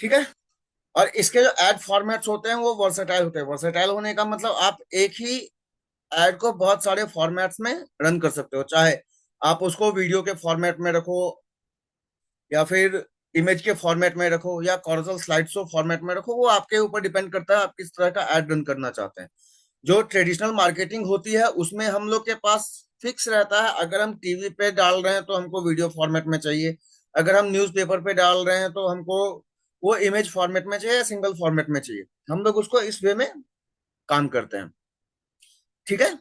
ठीक है। और इसके जो एड फॉर्मेट्स होते हैं वो वर्सेटाइल होते हैं। वर्सेटाइल होने का मतलब आप एक ही एड को बहुत सारे फॉर्मेट्स में रन कर सकते हो, चाहे आप उसको वीडियो के फॉर्मेट में रखो, या फिर इमेज के फॉर्मेट में रखो, या कॉर्जल स्लाइड शो फॉर्मेट में रखो। वो आपके ऊपर डिपेंड करता है आप किस तरह का एड रन करना चाहते हैं। जो ट्रेडिशनल मार्केटिंग होती है उसमें हम लोग के पास फिक्स रहता है, अगर हम टीवी पे डाल रहे हैं तो हमको वीडियो फॉर्मेट में चाहिए, अगर हम न्यूज़पेपर पे डाल रहे हैं तो हमको वो इमेज फॉर्मेट में चाहिए या सिंगल फॉर्मेट में चाहिए। हम लोग उसको इस वे में काम करते हैं। ठीक है।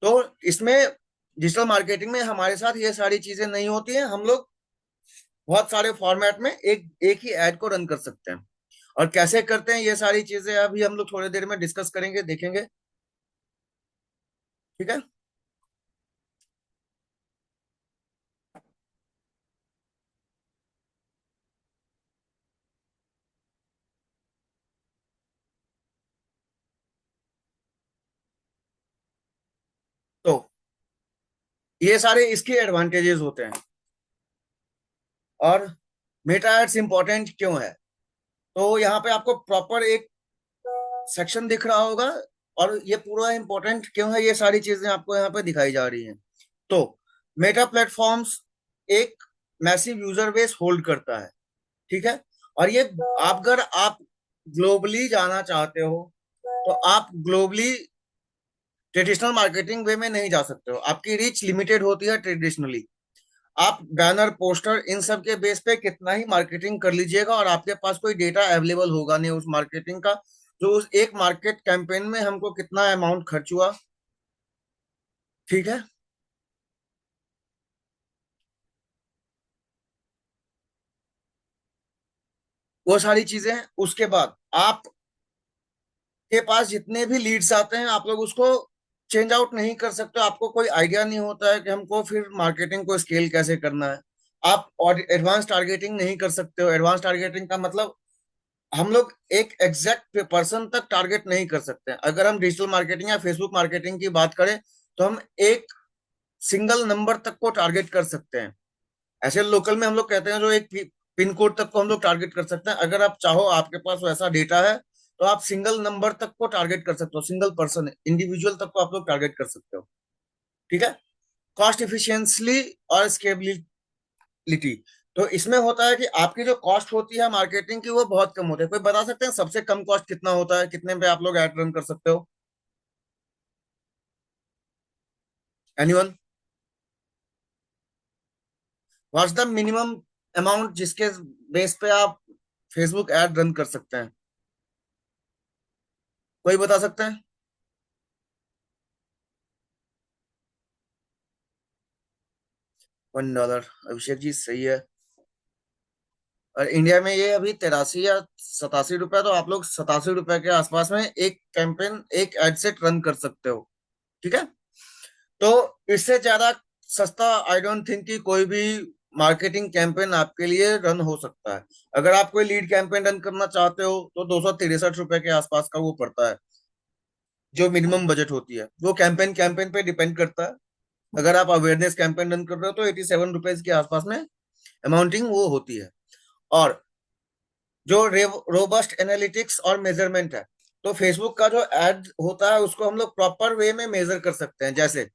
तो इसमें डिजिटल मार्केटिंग में हमारे साथ ये सारी चीजें नहीं होती हैं। हम लोग बहुत सारे फॉर्मेट में एक एक ही ऐड को रन कर सकते हैं। और कैसे करते हैं ये सारी चीजें अभी हम लोग थोड़ी देर में डिस्कस करेंगे, देखेंगे। ठीक है। तो ये सारे इसके एडवांटेजेस होते हैं। और मेटा एड्स इंपॉर्टेंट क्यों है? तो यहाँ पे आपको प्रॉपर एक सेक्शन दिख रहा होगा, और ये पूरा इंपॉर्टेंट क्यों है, ये सारी चीजें आपको यहाँ पे दिखाई जा रही हैं। तो मेटा प्लेटफॉर्म्स एक मैसिव यूजर बेस होल्ड करता है। ठीक है। और ये आप अगर आप ग्लोबली जाना चाहते हो तो आप ग्लोबली ट्रेडिशनल मार्केटिंग वे में नहीं जा सकते हो। आपकी रीच लिमिटेड होती है ट्रेडिशनली। आप बैनर पोस्टर इन सब के बेस पे कितना ही मार्केटिंग कर लीजिएगा, और आपके पास कोई डेटा अवेलेबल होगा नहीं उस मार्केटिंग का, जो उस एक मार्केट कैंपेन में हमको कितना अमाउंट खर्च हुआ। ठीक है। वो सारी चीजें हैं। उसके बाद आप के पास जितने भी लीड्स आते हैं आप लोग उसको चेंज आउट नहीं कर सकते। आपको कोई आइडिया नहीं होता है कि हमको फिर मार्केटिंग को स्केल कैसे करना है। आप और एडवांस टारगेटिंग नहीं कर सकते हो। एडवांस टारगेटिंग का मतलब हम लोग एक एग्जैक्ट पर्सन तक टारगेट नहीं कर सकते हैं। अगर हम डिजिटल मार्केटिंग या फेसबुक मार्केटिंग की बात करें तो हम एक सिंगल नंबर तक को टारगेट कर सकते हैं। ऐसे लोकल में हम लोग कहते हैं जो एक पिन कोड तक को हम लोग टारगेट कर सकते हैं। अगर आप चाहो, आपके पास वैसा डेटा है, तो आप सिंगल नंबर तक को टारगेट कर सकते हो, सिंगल पर्सन इंडिविजुअल तक को आप लोग टारगेट कर सकते हो। ठीक है। कॉस्ट इफिशियंसली और स्केलेबिलिटी। तो इसमें होता है कि आपकी जो कॉस्ट होती है मार्केटिंग की वो बहुत कम होती है। कोई बता सकते हैं सबसे कम कॉस्ट कितना होता है, कितने पे आप लोग एड रन कर सकते हो? Anyone? What's the minimum amount जिसके बेस पे आप फेसबुक एड रन कर सकते हैं? कोई बता सकता है? $1। अभिषेक जी सही है। और इंडिया में ये अभी 83 या 87 रुपए, तो आप लोग 87 रुपए के आसपास में एक कैंपेन, एक एड सेट रन कर सकते हो। ठीक है। तो इससे ज्यादा सस्ता आई डोंट थिंक कि कोई भी मार्केटिंग कैंपेन आपके लिए रन हो सकता है। अगर आप कोई लीड कैंपेन रन करना चाहते हो तो 263 रुपए के आसपास का वो पड़ता है, जो मिनिमम बजट होती है। वो कैंपेन कैंपेन पे डिपेंड करता है। अगर आप अवेयरनेस कैंपेन रन कर रहे हो तो 87 रुपीज के आसपास में अमाउंटिंग वो होती है। और जो रोबस्ट एनालिटिक्स और मेजरमेंट है, तो फेसबुक का जो एड होता है उसको हम लोग प्रॉपर वे में मेजर कर सकते हैं। जैसे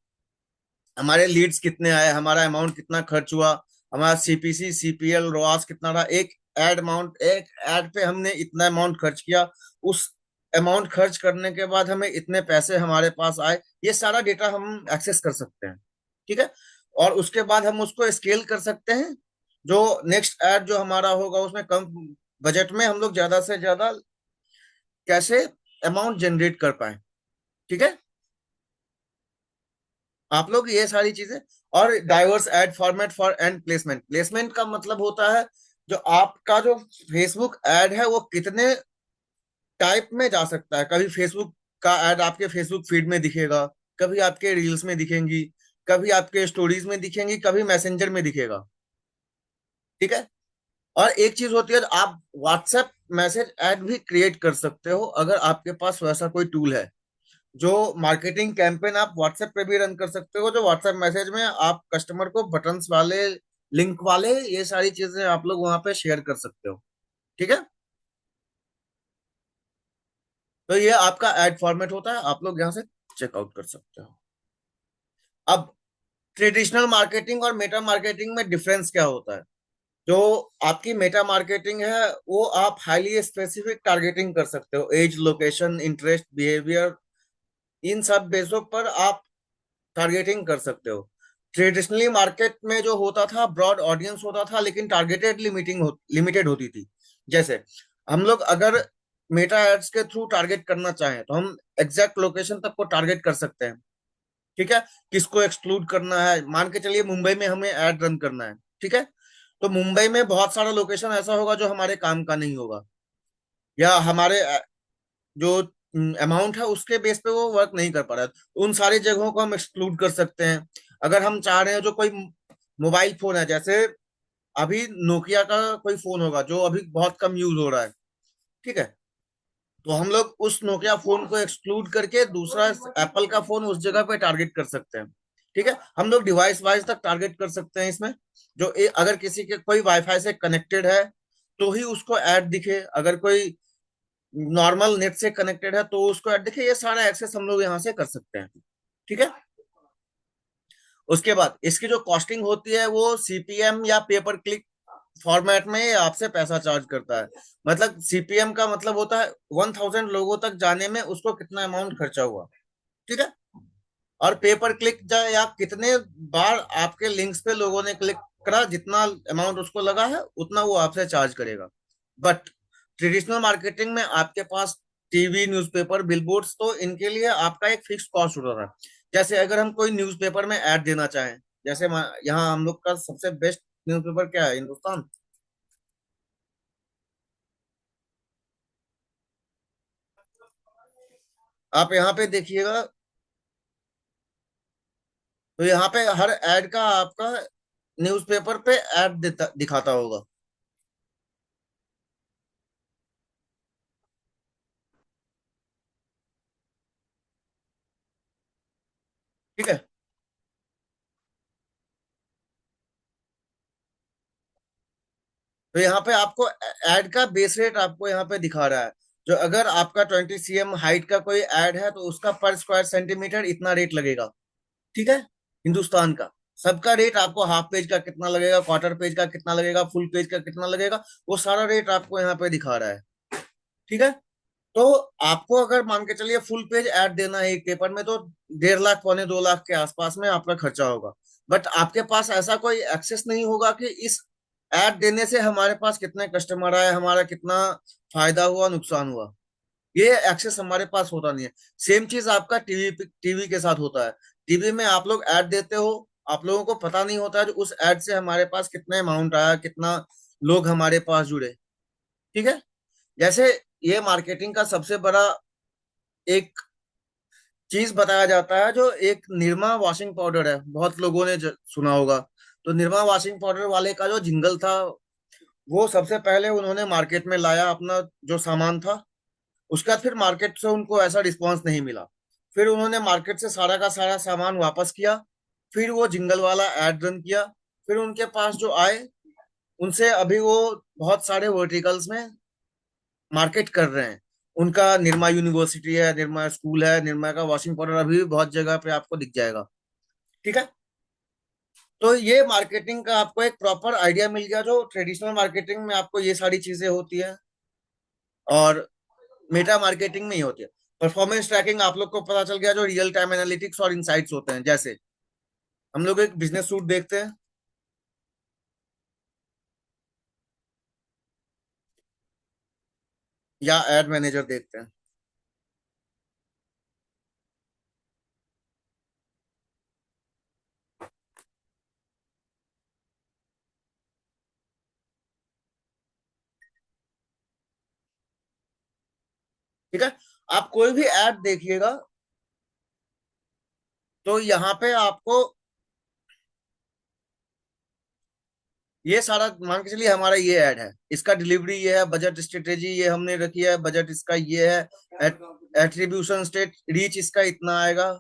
हमारे लीड्स कितने आए, हमारा अमाउंट कितना खर्च हुआ, हमारा सीपीसी सीपीएल रोआस कितना रहा, एक एड अमाउंट, एक एड पे हमने इतना अमाउंट खर्च किया, उस अमाउंट खर्च करने के बाद हमें इतने पैसे हमारे पास आए, ये सारा डेटा हम एक्सेस कर सकते हैं। ठीक है। और उसके बाद हम उसको स्केल कर सकते हैं। जो नेक्स्ट एड जो हमारा होगा उसमें कम बजट में हम लोग ज्यादा से ज्यादा कैसे अमाउंट जनरेट कर पाए। ठीक है। आप लोग ये सारी चीजें। और diverse add format for and placement. Placement का मतलब होता है जो आपका जो फेसबुक एड है वो कितने टाइप में जा सकता है। कभी फेसबुक का एड आपके फेसबुक फीड में दिखेगा, कभी आपके रील्स में दिखेंगी, कभी आपके स्टोरीज में दिखेंगी, कभी मैसेंजर में दिखेगा। ठीक है। और एक चीज होती है, आप व्हाट्सएप मैसेज ऐड भी क्रिएट कर सकते हो अगर आपके पास वैसा कोई टूल है। जो मार्केटिंग कैंपेन आप व्हाट्सएप पे भी रन कर सकते हो, जो व्हाट्सएप मैसेज में आप कस्टमर को बटन्स वाले, लिंक वाले, ये सारी चीजें आप लोग वहां पे शेयर कर सकते हो। ठीक है। तो ये आपका एड फॉर्मेट होता है, आप लोग यहाँ से चेकआउट कर सकते हो। अब ट्रेडिशनल मार्केटिंग और मेटा मार्केटिंग में डिफरेंस क्या होता है? जो आपकी मेटा मार्केटिंग है, वो आप हाईली स्पेसिफिक टारगेटिंग कर सकते हो, एज, लोकेशन, इंटरेस्ट, बिहेवियर, इन सब बेसों पर आप टारगेटिंग कर सकते हो। ट्रेडिशनली मार्केट में जो होता था, ब्रॉड ऑडियंस होता था, लेकिन टारगेटेड लिमिटेड होती थी। जैसे हम लोग अगर मेटा एड्स के थ्रू टारगेट करना चाहें तो हम एग्जैक्ट लोकेशन तक को टारगेट कर सकते हैं। ठीक है। किसको एक्सक्लूड करना है, मान के चलिए मुंबई में हमें एड रन करना है। ठीक है। तो मुंबई में बहुत सारा लोकेशन ऐसा होगा जो हमारे काम का नहीं होगा, या हमारे जो अमाउंट है उसके बेस पे वो वर्क नहीं कर पा रहा है, तो उन सारी जगहों को हम एक्सक्लूड कर सकते हैं। अगर हम चाह रहे हैं जो कोई मोबाइल फोन है, जैसे अभी नोकिया का कोई फोन होगा जो अभी बहुत कम यूज हो रहा है, ठीक है, तो हम लोग उस नोकिया फोन को एक्सक्लूड करके दूसरा एप्पल का फोन उस जगह पे टारगेट कर सकते हैं। ठीक है। हम लोग डिवाइस वाइज तक टारगेट कर सकते हैं इसमें। अगर किसी के कोई वाईफाई से कनेक्टेड है तो ही उसको ऐड दिखे, अगर कोई नॉर्मल नेट से कनेक्टेड है तो उसको ऐड दिखे, ये सारा एक्सेस हम लोग यहाँ से कर सकते हैं। ठीक है। उसके बाद इसकी जो कॉस्टिंग होती है वो सीपीएम या पे पर क्लिक फॉर्मेट में ये आपसे पैसा चार्ज करता है। मतलब सीपीएम का मतलब होता है 1000 लोगों तक जाने में उसको कितना अमाउंट खर्चा हुआ। ठीक है। और पे पर क्लिक या कितने बार आपके लिंक्स पे लोगों ने क्लिक करा, जितना अमाउंट उसको लगा है उतना वो आपसे चार्ज करेगा। बट ट्रेडिशनल मार्केटिंग में आपके पास टीवी, न्यूज़पेपर, बिलबोर्ड्स, तो इनके लिए आपका एक फिक्स कॉस्ट होता था। जैसे अगर हम कोई न्यूज़पेपर में ऐड देना चाहें, जैसे यहाँ हम लोग का सबसे बेस्ट न्यूज़पेपर क्या है, हिंदुस्तान। आप यहाँ पे देखिएगा, तो यहाँ पे हर ऐड का आपका न्यूज़पेपर पे ऐड देता दिखाता होगा। ठीक है। तो यहाँ पे आपको ऐड का बेस रेट आपको यहाँ पे दिखा रहा है। जो अगर आपका 20 cm हाइट का कोई ऐड है तो उसका पर स्क्वायर सेंटीमीटर इतना रेट लगेगा। ठीक है। हिंदुस्तान का सबका रेट आपको हाफ पेज का कितना लगेगा, क्वार्टर पेज का कितना लगेगा, फुल पेज का कितना लगेगा, वो सारा रेट आपको यहाँ पे दिखा रहा है। ठीक है। तो आपको अगर मान के चलिए फुल पेज ऐड देना है एक पेपर में, तो 1.5 लाख, 1.25 लाख के आसपास में आपका खर्चा होगा। बट आपके पास ऐसा कोई एक्सेस नहीं होगा कि इस ऐड देने से हमारे पास कितने कस्टमर आए, हमारा कितना फायदा हुआ, नुकसान हुआ, ये एक्सेस हमारे पास होता नहीं है। सेम चीज आपका टीवी के साथ होता है। टीवी में आप लोग ऐड देते हो, आप लोगों को पता नहीं होता है कि उस ऐड से हमारे पास कितने अमाउंट आया, कितना लोग हमारे पास जुड़े। ठीक है। जैसे ये मार्केटिंग का सबसे बड़ा एक चीज बताया जाता है, जो एक निरमा वॉशिंग पाउडर है, बहुत लोगों ने सुना होगा। तो निरमा वॉशिंग पाउडर वाले का जो जिंगल था, वो सबसे पहले उन्होंने मार्केट में लाया अपना जो सामान था। उसके बाद फिर मार्केट से उनको ऐसा रिस्पांस नहीं मिला, फिर उन्होंने मार्केट से सारा का सारा सामान वापस किया, फिर वो जिंगल वाला एड रन किया, फिर उनके पास जो आए उनसे अभी वो बहुत सारे वर्टिकल्स में मार्केट कर रहे हैं। उनका निरमा यूनिवर्सिटी है, निरमा स्कूल है, निरमा का वॉशिंग पाउडर अभी भी बहुत जगह पे आपको दिख जाएगा। ठीक है। तो ये मार्केटिंग का आपको एक प्रॉपर आइडिया मिल गया, जो ट्रेडिशनल मार्केटिंग में आपको ये सारी चीजें होती है और मेटा मार्केटिंग में ही होती है। परफॉर्मेंस ट्रैकिंग आप लोग को पता चल गया, जो रियल टाइम एनालिटिक्स और इंसाइट्स होते हैं। जैसे हम लोग एक बिजनेस सूट देखते हैं या एड मैनेजर देखते हैं। ठीक है। आप कोई भी ऐड देखिएगा तो यहाँ पे आपको ये सारा मान के चलिए हमारा ये ऐड है, इसका डिलीवरी ये है, बजट स्ट्रेटेजी ये हमने रखी है, बजट इसका ये है। एट्रीब्यूशन स्टेट, रीच इसका इतना आएगा।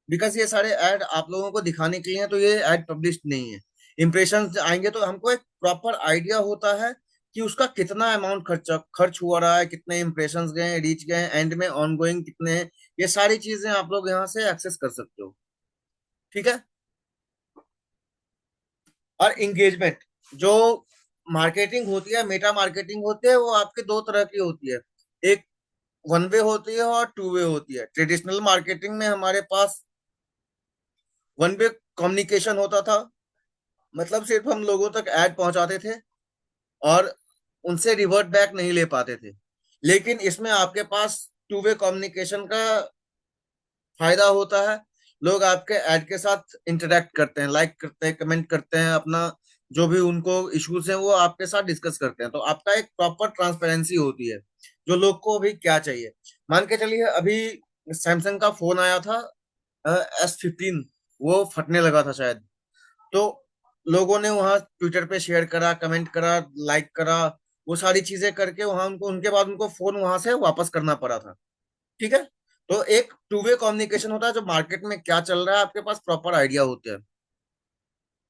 बिकॉज ये सारे ऐड आप लोगों को दिखाने के लिए हैं, तो ये ऐड पब्लिश नहीं है। इंप्रेशन आएंगे तो हमको एक प्रॉपर आइडिया होता है कि उसका कितना अमाउंट खर्च हुआ रहा है, कितने इंप्रेशंस गए, रीच गए, एंड में ऑनगोइंग कितने हैं। ये सारी चीजें आप लोग यहाँ से एक्सेस कर सकते हो। ठीक है। और इंगेजमेंट, जो मार्केटिंग होती है, मेटा मार्केटिंग होती है, वो आपके दो तरह की होती है। एक वन वे होती है और टू वे होती है। ट्रेडिशनल मार्केटिंग में हमारे पास वन वे कम्युनिकेशन होता था, मतलब सिर्फ हम लोगों तक ऐड पहुंचाते थे और उनसे रिवर्ट बैक नहीं ले पाते थे। लेकिन इसमें आपके पास टू वे कम्युनिकेशन का फायदा होता है। लोग आपके ऐड के साथ इंटरेक्ट करते हैं, लाइक करते हैं, कमेंट करते हैं, अपना जो भी उनको इश्यूज हैं वो आपके साथ डिस्कस करते हैं। तो आपका एक प्रॉपर ट्रांसपेरेंसी होती है, जो लोग को अभी क्या चाहिए। मान के चलिए अभी सैमसंग का फोन आया था S15, वो फटने लगा था शायद। तो लोगों ने वहां ट्विटर पे शेयर करा, कमेंट करा, लाइक करा, वो सारी चीजें करके वहां उनको, उनके बाद उनको फोन वहां से वापस करना पड़ा था। ठीक है। तो एक टू वे कम्युनिकेशन होता है, जो मार्केट में क्या चल रहा है आपके पास प्रॉपर आइडिया होते हैं।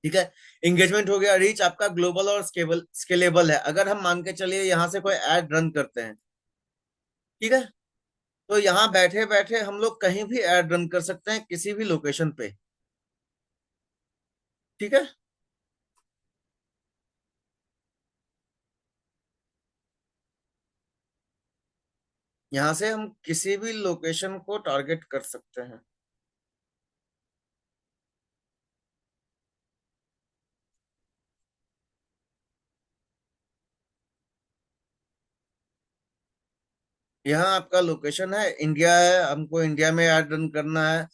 ठीक है। इंगेजमेंट हो गया। रीच आपका ग्लोबल और स्केलेबल है। अगर हम मान के चलिए यहाँ से कोई ऐड रन करते हैं, ठीक है, तो यहाँ बैठे बैठे हम लोग कहीं भी ऐड रन कर सकते हैं, किसी भी लोकेशन पे। ठीक है। यहाँ से हम किसी भी लोकेशन को टारगेट कर सकते हैं। यहाँ आपका लोकेशन है, इंडिया है, हमको इंडिया में ऐड रन करना है,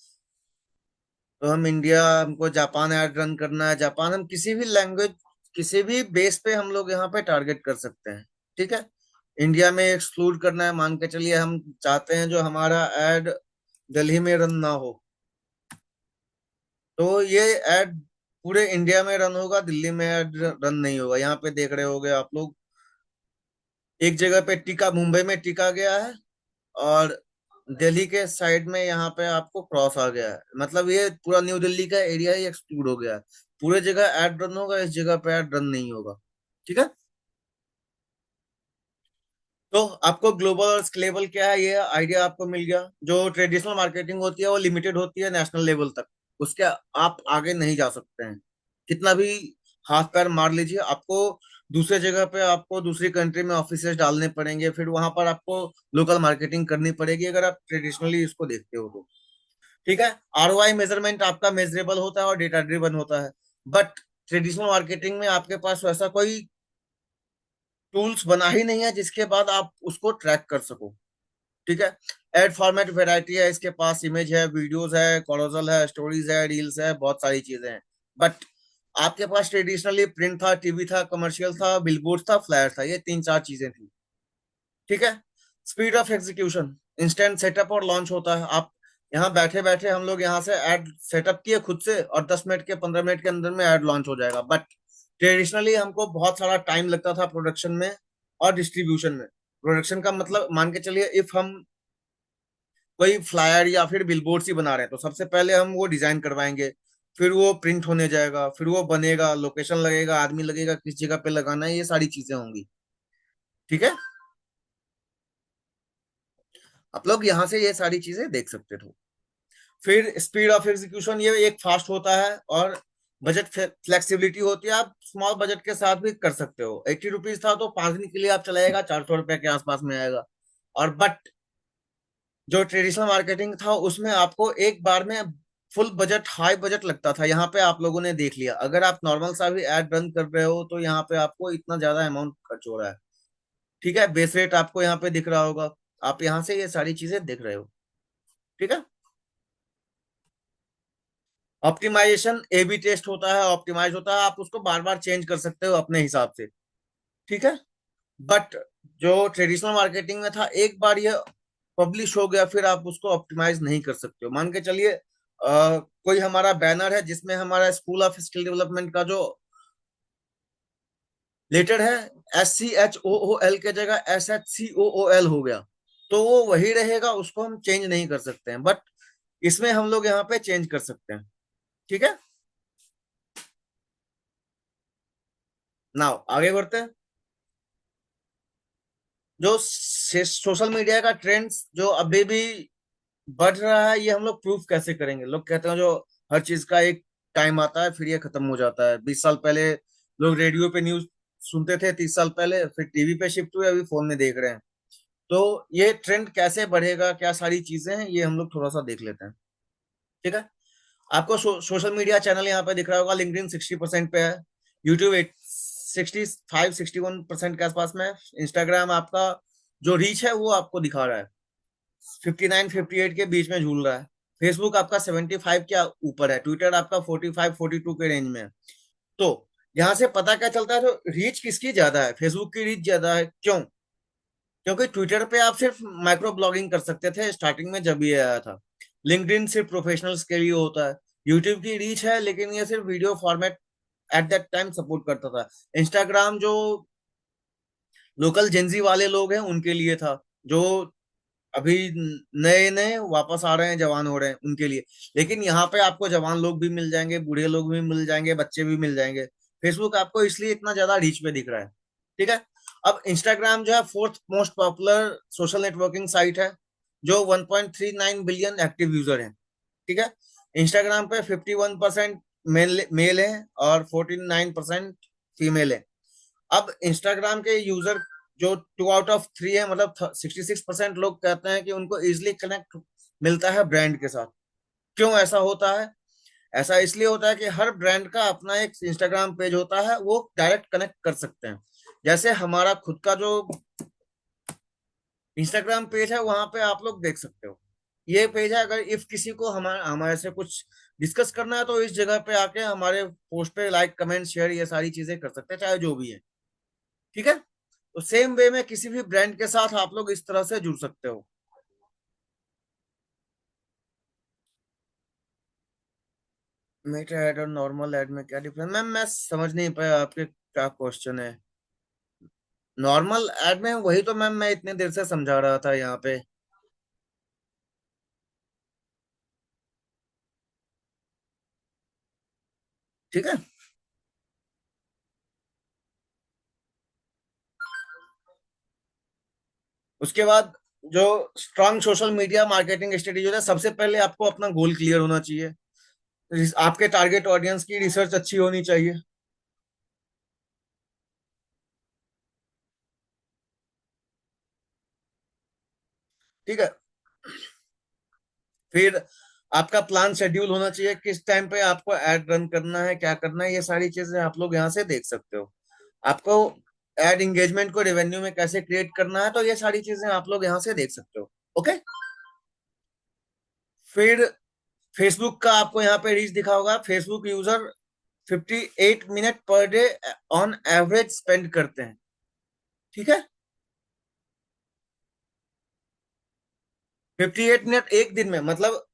तो हम इंडिया, हमको जापान ऐड रन करना है, जापान, हम किसी भी लैंग्वेज, किसी भी बेस पे हम लोग यहाँ पे टारगेट कर सकते हैं। ठीक है। इंडिया में एक्सक्लूड करना है, मान के चलिए हम चाहते हैं जो हमारा ऐड दिल्ली में रन ना हो, तो ये ऐड पूरे इंडिया में रन होगा, दिल्ली में ऐड रन नहीं होगा। यहाँ पे देख रहे होगे आप लोग, एक जगह पे टिका, मुंबई में टिका गया है, और दिल्ली के साइड में यहाँ पे आपको क्रॉस आ गया है, मतलब ये पूरा न्यू दिल्ली का एरिया ही एक्सक्लूड हो गया है। पूरे जगह ऐड रन होगा, इस जगह पे ऐड रन नहीं होगा। ठीक है। तो आपको ग्लोबल और स्केलेबल क्या है, ये आइडिया आपको मिल गया। जो ट्रेडिशनल मार्केटिंग होती है वो लिमिटेड होती है नेशनल लेवल तक, उसके आप आगे नहीं जा सकते हैं। कितना भी हाथ पैर मार लीजिए, आपको दूसरे जगह पे, आपको दूसरी कंट्री में ऑफिसेज डालने पड़ेंगे, फिर वहां पर आपको लोकल मार्केटिंग करनी पड़ेगी, अगर आप ट्रेडिशनली इसको देखते हो तो। ठीक है। ROI मेजरमेंट आपका मेजरेबल होता है और डेटा ड्रिवन होता है। बट ट्रेडिशनल मार्केटिंग में आपके पास वैसा कोई टूल्स बना ही नहीं है जिसके बाद आप उसको ट्रैक कर सको। ठीक है। एड फॉर्मेट वैरायटी है इसके पास, इमेज है, वीडियोस है, कॉलोजल है, स्टोरीज है, रील्स है, बहुत सारी चीजें हैं। बट आपके पास ट्रेडिशनली प्रिंट था, टीवी था, कमर्शियल था, बिलबोर्ड था, फ्लैट था, ये तीन चार चीजें थी। ठीक है। Speed of execution, instant setup और लॉन्च होता है। आप यहाँ बैठे बैठे, हम लोग यहाँ से ऐड सेटअप किए खुद से, और 10 मिनट के 15 मिनट के अंदर में ऐड लॉन्च हो जाएगा। बट ट्रेडिशनली हमको बहुत सारा टाइम लगता था प्रोडक्शन में और डिस्ट्रीब्यूशन में। प्रोडक्शन का मतलब, मान के चलिए इफ हम कोई फ्लायर या फिर बिलबोर्ड ही बना रहे हैं, तो सबसे पहले हम वो डिजाइन करवाएंगे, फिर वो प्रिंट होने जाएगा, फिर वो बनेगा, लोकेशन लगेगा, आदमी लगेगा, किस जगह पे लगाना है, ये सारी चीजें होंगी। ठीक है। आप लोग यहाँ से ये सारी चीजें देख सकते थे। फिर स्पीड ऑफ एग्जीक्यूशन, ये एक फास्ट होता है, और बजट फ्लेक्सिबिलिटी होती है। आप स्मॉल बजट के साथ भी कर सकते हो। 80 रुपीज था तो 5 दिन के लिए आप चलाएगा, 400 रुपए के आसपास में आएगा। और बट जो ट्रेडिशनल मार्केटिंग था उसमें आपको एक बार में फुल बजट, हाई बजट लगता था। यहाँ पे आप लोगों ने देख लिया, अगर आप नॉर्मल सा भी एड रन कर रहे हो तो यहाँ पे आपको इतना ज्यादा अमाउंट खर्च हो रहा है। ठीक है। बेस रेट आपको यहाँ पे दिख रहा होगा, आप यहाँ से ये सारी चीजें देख रहे हो। ठीक है। ऑप्टिमाइजेशन, A/B टेस्ट होता है, ऑप्टिमाइज होता है, आप उसको बार बार चेंज कर सकते हो अपने हिसाब से। ठीक है। बट जो ट्रेडिशनल मार्केटिंग में था, एक बार ये पब्लिश हो गया, फिर आप उसको ऑप्टिमाइज नहीं कर सकते हो। मान के चलिए कोई हमारा बैनर है जिसमें हमारा स्कूल ऑफ स्किल डेवलपमेंट का जो लेटर है, SCHOOL के जगह SHCOOL हो गया। तो वो वही रहेगा, उसको हम चेंज नहीं कर सकते हैं, बट इसमें हम लोग यहाँ पे चेंज कर सकते हैं। ठीक है, नाउ आगे बढ़ते हैं। जो सोशल मीडिया का ट्रेंड्स जो अभी भी बढ़ रहा है, ये हम लोग प्रूफ कैसे करेंगे? लोग कहते हैं जो हर चीज का एक टाइम आता है, फिर ये खत्म हो जाता है। 20 साल पहले लोग रेडियो पे न्यूज सुनते थे, 30 साल पहले फिर टीवी पे शिफ्ट हुए, अभी फोन में देख रहे हैं। तो ये ट्रेंड कैसे बढ़ेगा, क्या सारी चीजें हैं, ये हम लोग थोड़ा सा देख लेते हैं। ठीक है, आपको सोशल मीडिया चैनल यहाँ पे दिख रहा होगा। लिंक्डइन 60% पे है, यूट्यूब 65-61% के आसपास में है। इंस्टाग्राम आपका जो रीच है वो आपको दिखा रहा है 59-58 के बीच में झूल रहा है। फेसबुक आपका 75 के ऊपर है। ट्विटर आपका 45-42 के रेंज में है। तो यहाँ से पता क्या चलता है? तो रीच किसकी ज्यादा है? फेसबुक की रीच ज्यादा है। क्यों? क्योंकि ट्विटर पे आप सिर्फ माइक्रो ब्लॉगिंग कर सकते थे स्टार्टिंग में जब ये आया था। लिंक्डइन सिर्फ प्रोफेशनल्स के लिए होता है। यूट्यूब की रीच है, लेकिन ये सिर्फ video format at that time support करता था। इंस्टाग्राम जो लोकल जेंजी वाले लोग हैं उनके लिए था, जो अभी नए नए वापस आ रहे हैं, जवान हो रहे हैं उनके लिए। लेकिन यहाँ पे आपको जवान लोग भी मिल जाएंगे, बूढ़े लोग भी मिल जाएंगे, बच्चे भी मिल जाएंगे। फेसबुक आपको इसलिए इतना ज्यादा रीच पे दिख रहा है। ठीक है, अब इंस्टाग्राम जो है fourth most popular social networking site है, जो 1.39 बिलियन एक्टिव यूजर है। ठीक है, इंस्टाग्राम पे 51% मेल है और 49% फीमेल है। अब इंस्टाग्राम के यूजर जो 2 आउट ऑफ 3 है, मतलब 66% लोग कहते हैं कि उनको इजिली कनेक्ट मिलता है ब्रांड के साथ। क्यों ऐसा होता है? ऐसा इसलिए होता है कि हर ब्रांड का अपना एक इंस्टाग्राम पेज होता है, वो डायरेक्ट कनेक्ट कर सकते हैं। जैसे हमारा खुद का जो इंस्टाग्राम पेज है, वहां पे आप लोग देख सकते हो ये पेज है। अगर इफ किसी को हमारे हमारे से कुछ डिस्कस करना है, तो इस जगह पे आके हमारे पोस्ट पे लाइक कमेंट शेयर ये सारी चीजें कर सकते हैं, चाहे जो भी है। ठीक है, तो सेम वे में किसी भी ब्रांड के साथ आप लोग इस तरह से जुड़ सकते हो। मेटा ऐड और नॉर्मल ऐड में क्या डिफरेंस? मैम मैं समझ नहीं पाया आपके क्या क्वेश्चन है। नॉर्मल ऐड में वही तो मैम मैं इतने देर से समझा रहा था यहाँ पे। ठीक है, उसके बाद जो strong social media marketing strategy है, सबसे पहले आपको अपना गोल क्लियर होना चाहिए। आपके टारगेट ऑडियंस की रिसर्च अच्छी होनी चाहिए। ठीक है, फिर आपका प्लान शेड्यूल होना चाहिए, किस टाइम पे आपको एड रन करना है, क्या करना है, ये सारी चीजें आप लोग यहाँ से देख सकते हो। आपको एड एंगेजमेंट को रेवेन्यू में कैसे क्रिएट करना है, तो ये सारी चीजें आप लोग यहाँ से देख सकते हो। ओके, फिर फेसबुक का आपको यहाँ पे रीच दिखा होगा। Facebook user 58 minute per day on average spend करते हैं। ठीक है, 58 मिनट एक दिन में, मतलब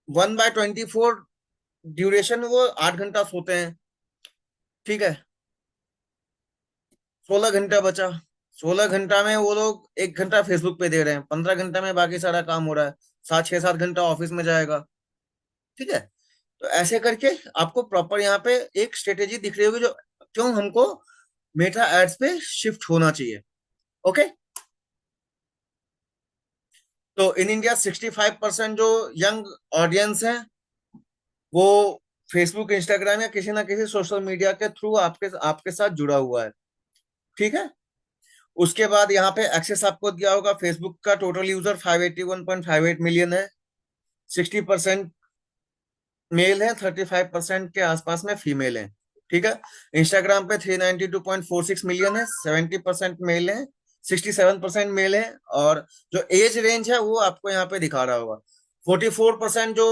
1/24 ड्यूरेशन, वो 8 घंटा सोते हैं। ठीक है, 16 घंटा बचा। 16 घंटा में वो लोग 1 घंटा फेसबुक पे दे रहे हैं, 15 घंटा में बाकी सारा काम हो रहा है। 6-7 घंटा ऑफिस में जाएगा। ठीक है, तो ऐसे करके आपको प्रॉपर यहाँ पे एक स्ट्रेटेजी दिख रही होगी, जो क्यों हमको मेटा एड्स पे शिफ्ट होना चाहिए। ओके, तो इन इंडिया 65% जो यंग ऑडियंस है, वो फेसबुक इंस्टाग्राम या किसी ना किसी सोशल मीडिया के थ्रू आपके आपके साथ जुड़ा हुआ है। ठीक है, उसके बाद यहाँ पे एक्सेस आपको दिया होगा। फेसबुक का टोटल यूजर 581.58 मिलियन है। 60% मेल है, 35% के आसपास में फीमेल है। ठीक है, इंस्टाग्राम पे 392.46 मिलियन है, 70% मेल है, 67% मेल है। और जो एज रेंज है वो आपको यहाँ पे दिखा रहा होगा। 44% जो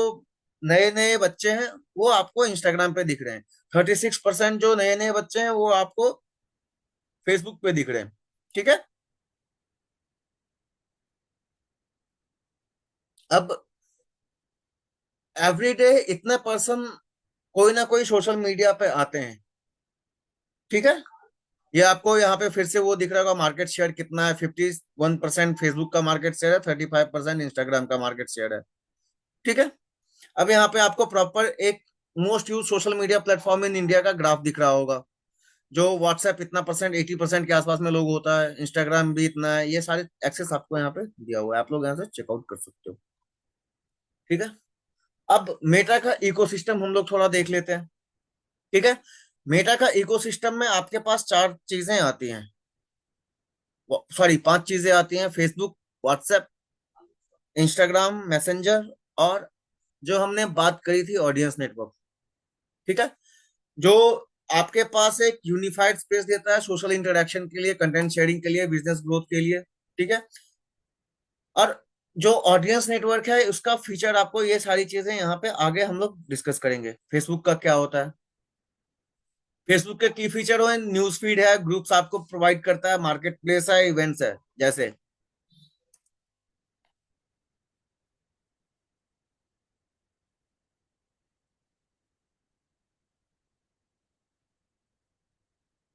नए नए बच्चे हैं वो आपको इंस्टाग्राम पे दिख रहे हैं। 36% जो नए नए बच्चे हैं वो आपको फेसबुक पे दिख रहे हैं। ठीक है, अब एवरीडे इतने पर्सन कोई ना कोई सोशल मीडिया पे आते हैं। ठीक है, ये आपको यहाँ पे फिर से वो दिख रहा होगा, मार्केट शेयर कितना है। 51% फेसबुक का मार्केट शेयर है, 35% इंस्टाग्राम का मार्केट शेयर है। ठीक है। अब यहाँ पे आपको प्रॉपर एक most use social media platform in India का ग्राफ दिख रहा होगा। जो व्हाट्सएप इतना परसेंट, 80% के आसपास में लोग होता है, इंस्टाग्राम भी इतना है, ये सारे एक्सेस आपको यहाँ पे दिया हुआ है, आप लोग यहाँ से चेकआउट कर सकते हो। ठीक है। अब मेटा का इकोसिस्टम हम लोग थोड़ा देख लेते हैं। ठीक है। मेटा का इकोसिस्टम में आपके पास चार चीजें आती हैं, सॉरी पांच चीजें आती हैं। फेसबुक, व्हाट्सएप, इंस्टाग्राम मैसेंजर, और जो हमने बात करी थी ऑडियंस नेटवर्क। ठीक है। जो आपके पास एक यूनिफाइड स्पेस देता है सोशल इंटरेक्शन के लिए, कंटेंट शेयरिंग के लिए, बिजनेस ग्रोथ के लिए। ठीक है। और जो ऑडियंस नेटवर्क है उसका फीचर, आपको ये सारी चीजें यहाँ पे आगे हम लोग डिस्कस करेंगे। फेसबुक का क्या होता है, फेसबुक के की फीचर हो, न्यूज फीड है, ग्रुप्स आपको प्रोवाइड करता है, मार्केट प्लेस है, इवेंट्स है जैसे।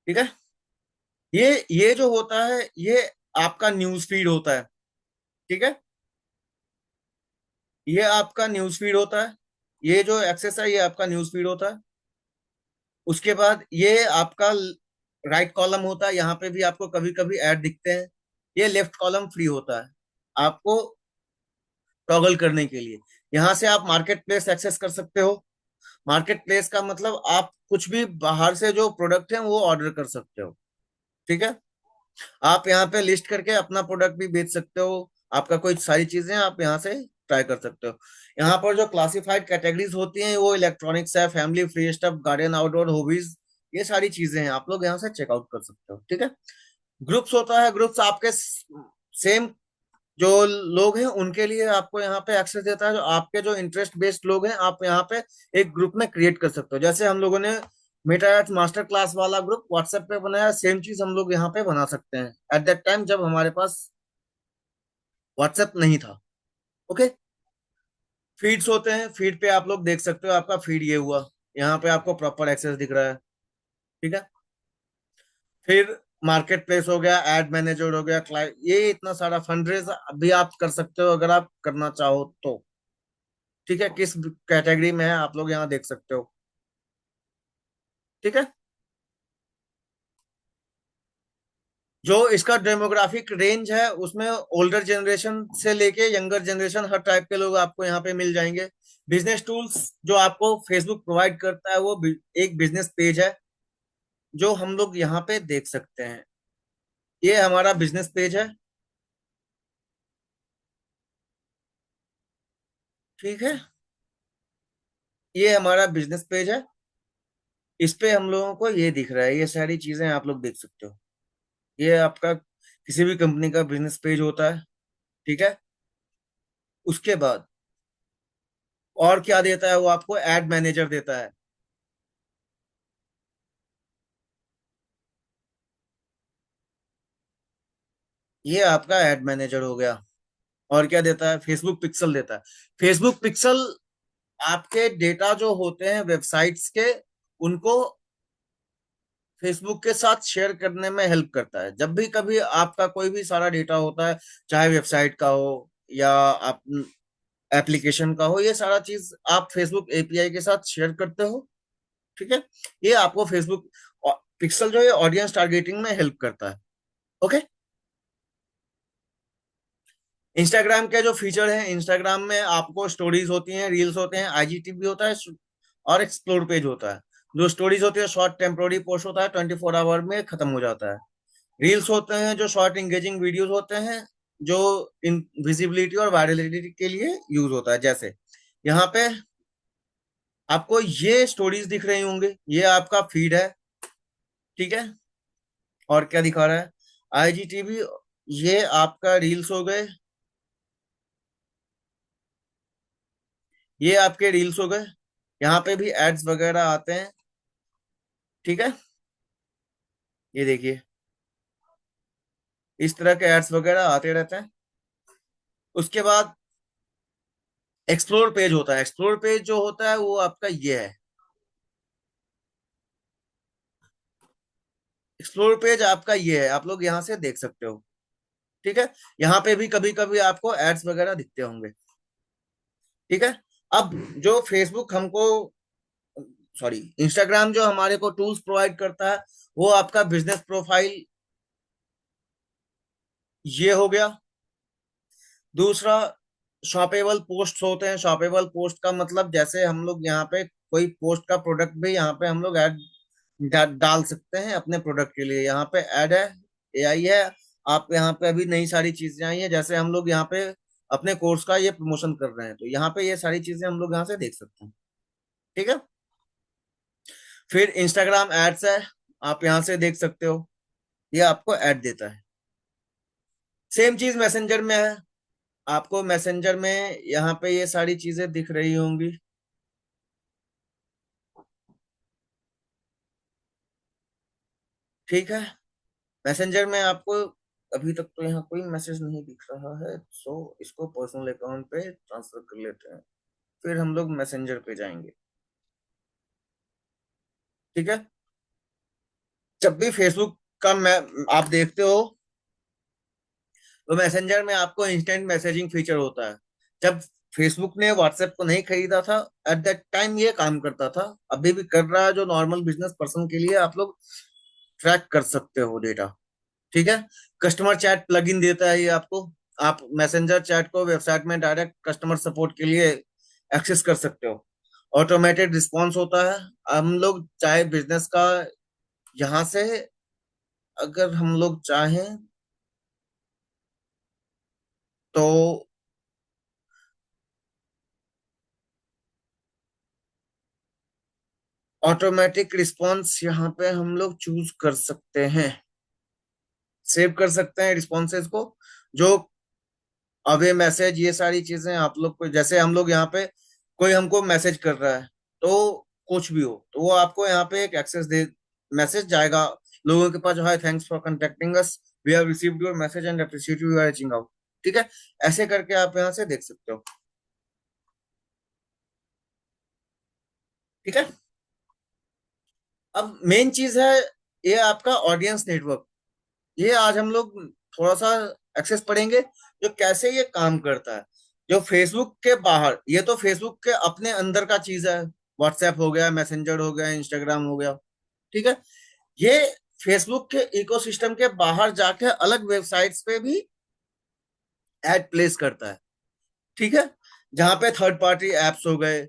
ठीक है। ये जो होता है ये आपका न्यूज फीड होता है। ठीक है। ये आपका न्यूज फीड होता है, ये जो एक्सेस है ये आपका न्यूज फीड होता है। उसके बाद ये आपका राइट कॉलम होता है, यहाँ पे भी आपको कभी कभी ऐड दिखते हैं। ये लेफ्ट कॉलम फ्री होता है आपको टॉगल करने के लिए। यहाँ से आप मार्केट प्लेस एक्सेस कर सकते हो। मार्केट प्लेस का मतलब आप कुछ भी बाहर से जो प्रोडक्ट है वो ऑर्डर कर सकते हो। ठीक है। आप यहाँ पे लिस्ट करके अपना प्रोडक्ट भी बेच सकते हो, आपका कोई सारी चीजें आप यहाँ से ट्राई कर सकते हो। यहाँ पर जो क्लासिफाइड कैटेगरीज होती हैं वो इलेक्ट्रॉनिक्स है, family, free stuff, garden, outdoor, hobbies, ये सारी चीजें हैं, आप लोग यहाँ से चेकआउट कर सकते हो। ठीक है। ग्रुप्स होता है, ग्रुप्स आपके सेम जो लोग हैं उनके लिए आपको यहाँ पे एक्सेस देता है। जो आपके जो इंटरेस्ट बेस्ड लोग हैं आप यहाँ पे एक ग्रुप में क्रिएट कर सकते हो। जैसे हम लोगों ने मेटा मास्टर क्लास वाला ग्रुप व्हाट्सएप पे बनाया, सेम चीज हम लोग यहाँ पे बना सकते हैं एट दैट टाइम जब हमारे पास व्हाट्सएप नहीं था। ओके। फीड्स होते हैं, फीड पे आप लोग देख सकते हो, आपका फीड ये हुआ, यहाँ पे आपको प्रॉपर एक्सेस दिख रहा है। ठीक है। फिर मार्केट प्लेस हो गया, एड मैनेजर हो गया, क्लाइंट, ये इतना सारा फंड रेज भी आप कर सकते हो अगर आप करना चाहो तो। ठीक है। किस कैटेगरी में है आप लोग यहाँ देख सकते हो। ठीक है। जो इसका डेमोग्राफिक रेंज है उसमें ओल्डर जनरेशन से लेके यंगर जनरेशन हर टाइप के लोग आपको यहाँ पे मिल जाएंगे। बिजनेस टूल्स जो आपको फेसबुक प्रोवाइड करता है वो एक बिजनेस पेज है जो हम लोग यहाँ पे देख सकते हैं। ये हमारा बिजनेस पेज है। ठीक है। ये हमारा बिजनेस पेज है। इस पे हम लोगों को ये दिख रहा है, ये सारी चीजें आप लोग देख सकते हो। ये आपका किसी भी कंपनी का बिजनेस पेज होता है। ठीक है। उसके बाद और क्या देता है वो आपको, एड मैनेजर देता है। ये आपका एड मैनेजर हो गया। और क्या देता है, फेसबुक पिक्सल देता है। फेसबुक पिक्सल आपके डेटा जो होते हैं वेबसाइट्स के, उनको फेसबुक के साथ शेयर करने में हेल्प करता है। जब भी कभी आपका कोई भी सारा डेटा होता है, चाहे वेबसाइट का हो या आप एप्लीकेशन का हो, ये सारा चीज आप फेसबुक एपीआई के साथ शेयर करते हो। ठीक है। ये आपको फेसबुक पिक्सल जो है ऑडियंस टारगेटिंग में हेल्प करता है। ओके। इंस्टाग्राम के जो फीचर है, इंस्टाग्राम में आपको स्टोरीज होती हैं, रील्स होते हैं, आईजीटीवी होता है, और एक्सप्लोर पेज होता है। जो स्टोरीज होती है शॉर्ट टेम्पोररी पोस्ट होता है, 24 आवर में खत्म हो जाता है। रील्स होते हैं जो शॉर्ट इंगेजिंग वीडियोस होते हैं, जो इन विजिबिलिटी और वायरलिटी के लिए यूज होता है। जैसे यहाँ पे आपको ये स्टोरीज दिख रही होंगे, ये आपका फीड है। ठीक है। और क्या दिखा रहा है, आईजीटीवी, ये आपका रील्स हो गए, ये आपके रील्स हो गए। यहाँ पे भी एड्स वगैरह आते हैं। ठीक है। ये देखिए, इस तरह के एड्स वगैरह आते रहते हैं। उसके बाद एक्सप्लोर पेज होता है। एक्सप्लोर पेज जो होता है वो आपका ये है। एक्सप्लोर पेज आपका ये है, आप लोग यहाँ से देख सकते हो। ठीक है। यहाँ पे भी कभी कभी आपको एड्स वगैरह दिखते होंगे। ठीक है। अब जो फेसबुक हमको, सॉरी, इंस्टाग्राम जो हमारे को टूल्स प्रोवाइड करता है, वो आपका बिजनेस प्रोफाइल ये हो गया। दूसरा, शॉपेबल पोस्ट होते हैं। शॉपेबल पोस्ट का मतलब जैसे हम लोग यहाँ पे कोई पोस्ट का प्रोडक्ट भी यहाँ पे हम लोग ऐड डाल सकते हैं अपने प्रोडक्ट के लिए। यहाँ पे ऐड है, एआई है। आप यहाँ पे अभी नई सारी चीजें आई हैं, जैसे हम लोग यहाँ पे अपने कोर्स का ये प्रमोशन कर रहे हैं, तो यहाँ पे ये सारी चीजें हम लोग यहाँ से देख सकते हैं। ठीक है। फिर इंस्टाग्राम एड्स है, आप यहाँ से देख सकते हो, ये आपको ऐड देता है। सेम चीज मैसेंजर में है, आपको मैसेंजर में यहाँ पे ये सारी चीजें दिख रही होंगी। ठीक है। मैसेंजर में आपको अभी तक तो यहाँ कोई मैसेज नहीं दिख रहा है, सो इसको पर्सनल अकाउंट पे ट्रांसफर कर लेते हैं। फिर हम लोग मैसेंजर पे जाएंगे। ठीक है। जब भी फेसबुक का मैं आप देखते हो, तो मैसेंजर में आपको इंस्टेंट मैसेजिंग फीचर होता है। जब फेसबुक ने व्हाट्सएप को नहीं खरीदा था, एट दैट टाइम ये काम करता था, अभी भी कर रहा है। जो नॉर्मल बिजनेस पर्सन के लिए आप लोग ट्रैक कर सकते हो डेटा। ठीक है। कस्टमर चैट प्लगइन देता है ये आपको। आप मैसेंजर चैट को वेबसाइट में डायरेक्ट कस्टमर सपोर्ट के लिए एक्सेस कर सकते हो। ऑटोमेटेड रिस्पॉन्स होता है। हम लोग चाहे बिजनेस का यहाँ से, अगर हम लोग चाहें तो ऑटोमेटिक रिस्पॉन्स यहाँ पे हम लोग चूज कर सकते हैं। सेव कर सकते हैं रिस्पॉन्सेज को। जो अवे मैसेज, ये सारी चीजें आप लोग को, जैसे हम लोग यहाँ पे कोई हमको मैसेज कर रहा है, तो कुछ भी हो तो वो आपको यहाँ पे एक एक्सेस दे, मैसेज जाएगा लोगों के पास, जो है thanks for contacting us, we have received your message and appreciate you are reaching out. ठीक है। ऐसे करके आप यहाँ से देख सकते हो। ठीक है। अब मेन चीज है ये आपका ऑडियंस नेटवर्क। ये आज हम लोग थोड़ा सा एक्सेस पढ़ेंगे, जो कैसे ये काम करता है। जो फेसबुक के बाहर, ये तो फेसबुक के अपने अंदर का चीज है। व्हाट्सएप हो गया, मैसेंजर हो गया, इंस्टाग्राम हो गया। ठीक है। ये फेसबुक के इकोसिस्टम के बाहर जाके अलग वेबसाइट्स पे भी एड प्लेस करता है। ठीक है। जहां पे थर्ड पार्टी एप्स हो गए,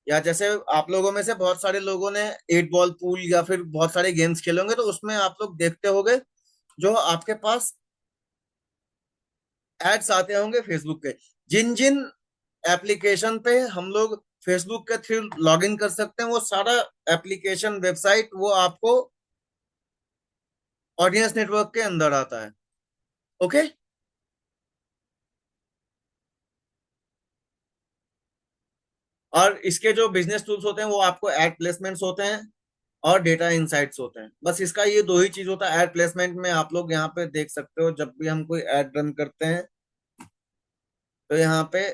या जैसे आप लोगों में से बहुत सारे लोगों ने एट बॉल पूल या फिर बहुत सारे गेम्स खेले होंगे, तो उसमें आप लोग देखते होंगे जो आपके पास एड्स आते होंगे फेसबुक के। जिन जिन एप्लीकेशन पे हम लोग फेसबुक के थ्रू लॉग इन कर सकते हैं, वो सारा एप्लीकेशन वेबसाइट वो आपको ऑडियंस नेटवर्क के अंदर आता है। ओके। और इसके जो बिजनेस टूल्स होते हैं वो आपको एड प्लेसमेंट्स होते हैं और डेटा इंसाइट्स होते हैं। बस इसका ये दो ही चीज होता है। एड प्लेसमेंट में आप लोग यहाँ पे देख सकते हो, जब भी हम कोई एड रन करते हैं तो यहाँ पे,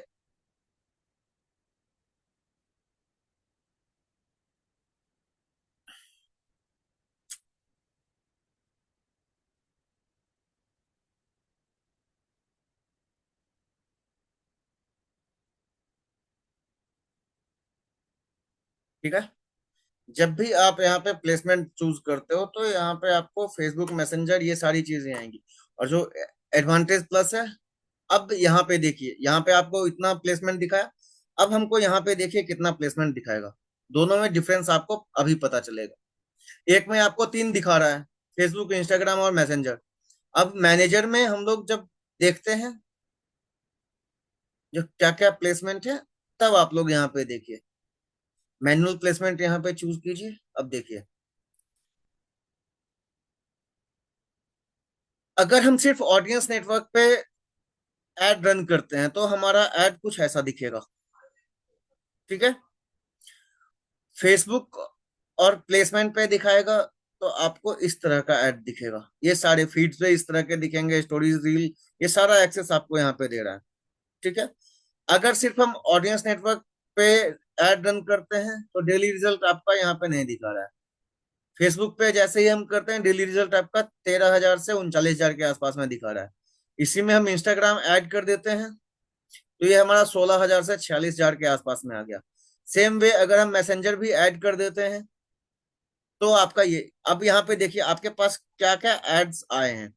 ठीक है, जब भी आप यहाँ पे प्लेसमेंट चूज करते हो, तो यहाँ पे आपको फेसबुक मैसेंजर ये सारी चीजें आएंगी। और जो एडवांटेज प्लस है, अब यहाँ पे देखिए, यहाँ पे आपको इतना प्लेसमेंट दिखाया। अब हमको यहाँ पे देखिए कितना प्लेसमेंट दिखाएगा। दोनों में डिफरेंस आपको अभी पता चलेगा। एक में आपको 3 दिखा रहा है, फेसबुक, इंस्टाग्राम और मैसेंजर। अब मैनेजर में हम लोग जब देखते हैं जो क्या क्या प्लेसमेंट है, तब आप लोग यहाँ पे देखिए, मैनुअल प्लेसमेंट यहाँ पे चूज कीजिए। अब देखिए, अगर हम सिर्फ ऑडियंस नेटवर्क पे एड रन करते हैं, तो हमारा एड कुछ ऐसा दिखेगा। ठीक है। फेसबुक और प्लेसमेंट पे दिखाएगा, तो आपको इस तरह का ऐड दिखेगा। ये सारे फीड्स पे इस तरह के दिखेंगे, स्टोरीज, रील, ये सारा एक्सेस आपको यहाँ पे दे रहा है। ठीक है। अगर सिर्फ हम ऑडियंस नेटवर्क पे ऐड रन करते हैं, तो डेली रिजल्ट आपका यहाँ पे नहीं दिखा रहा है। फेसबुक पे जैसे ही हम करते हैं डेली रिजल्ट आपका 13,000 से 39,000 के आसपास में दिखा रहा है। इसी में हम इंस्टाग्राम ऐड कर देते हैं तो ये हमारा 16,000 से 46,000 के आसपास में आ गया। सेम वे अगर हम मैसेंजर भी ऐड कर देते हैं तो आपका ये, अब यहाँ पे देखिए आपके पास क्या क्या एड्स आए हैं।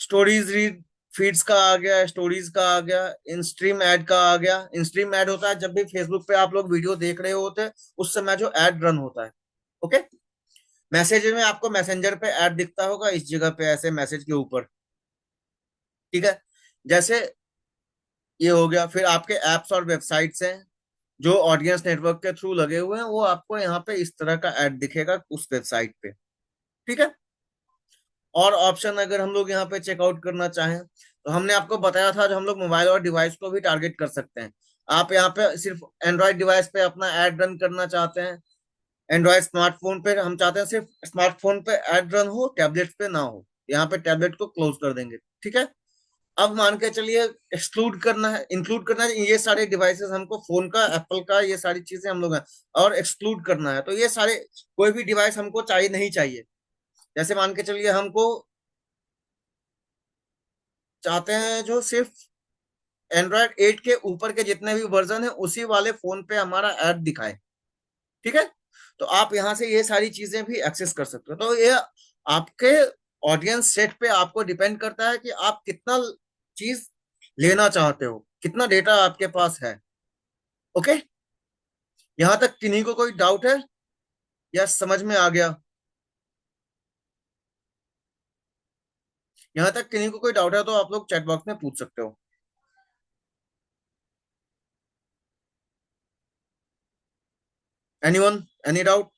स्टोरीज रीड फीड्स का आ गया, स्टोरीज का आ गया, इन स्ट्रीम ऐड का आ गया। इन स्ट्रीम ऐड होता है जब भी फेसबुक पे आप लोग वीडियो देख रहे होते हैं उस समय जो ऐड रन होता है। ओके। मैसेज में आपको मैसेंजर पे ऐड दिखता होगा इस जगह पे ऐसे मैसेज के ऊपर। ठीक है। जैसे ये हो गया, फिर आपके एप्स और वेबसाइट्स हैं जो ऑडियंस नेटवर्क के थ्रू लगे हुए हैं, वो आपको यहाँ पे इस तरह का ऐड दिखेगा उस वेबसाइट पे। ठीक है। और ऑप्शन अगर हम लोग यहाँ पे चेकआउट करना चाहें तो हमने आपको बताया था जो हम लोग मोबाइल और डिवाइस को भी टारगेट कर सकते हैं। आप यहाँ पे सिर्फ एंड्रॉयड डिवाइस पे अपना ऐड रन करना चाहते हैं, एंड्रॉयड स्मार्टफोन पे हम चाहते हैं सिर्फ स्मार्टफोन पे ऐड रन हो, टैबलेट पे ना हो, यहाँ पे टैबलेट को क्लोज कर देंगे। ठीक है। अब मान के चलिए एक्सक्लूड करना है, इंक्लूड करना है ये सारे डिवाइसेस हमको, फोन का, एप्पल का, ये सारी चीजें हम लोग हैं, और एक्सक्लूड करना है तो ये सारे कोई भी डिवाइस हमको चाहिए नहीं चाहिए। जैसे मान के चलिए हमको चाहते हैं जो सिर्फ एंड्रॉयड 8 के ऊपर के जितने भी वर्जन है उसी वाले फोन पे हमारा ऐड दिखाए। ठीक है। तो आप यहाँ से ये सारी चीजें भी एक्सेस कर सकते हो। तो ये आपके ऑडियंस सेट पे आपको डिपेंड करता है कि आप कितना चीज लेना चाहते हो, कितना डेटा आपके पास है। ओके। यहाँ तक किन्हीं को कोई डाउट है या समझ में आ गया? यहाँ तक किन्हीं को कोई डाउट है तो आप लोग चैट बॉक्स में पूछ सकते हो। Anyone, any doubt?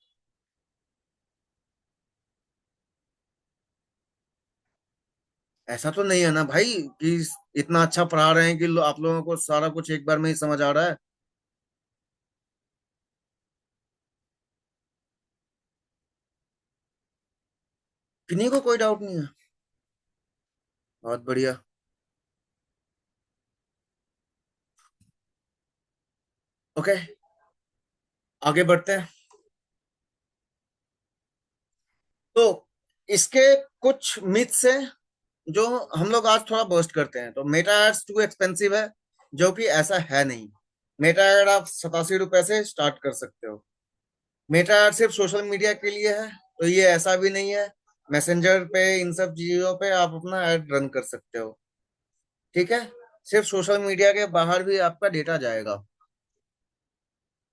ऐसा तो नहीं है ना भाई कि इतना अच्छा पढ़ा रहे हैं कि आप लोगों को सारा कुछ एक बार में ही समझ आ रहा है। किन्हीं को कोई डाउट नहीं है? बहुत बढ़िया। ओके, आगे बढ़ते हैं। तो इसके कुछ मिथ्स हैं जो हम लोग आज थोड़ा बर्स्ट करते हैं। तो मेटा एड्स टू एक्सपेंसिव है, जो कि ऐसा है नहीं। मेटा एड आप 87 रुपए से स्टार्ट कर सकते हो। मेटा एड सिर्फ सोशल मीडिया के लिए है तो ये ऐसा भी नहीं है। मैसेंजर पे, इन सब चीजों पे आप अपना ऐड रन कर सकते हो। ठीक है। सिर्फ सोशल मीडिया के बाहर भी आपका डेटा जाएगा।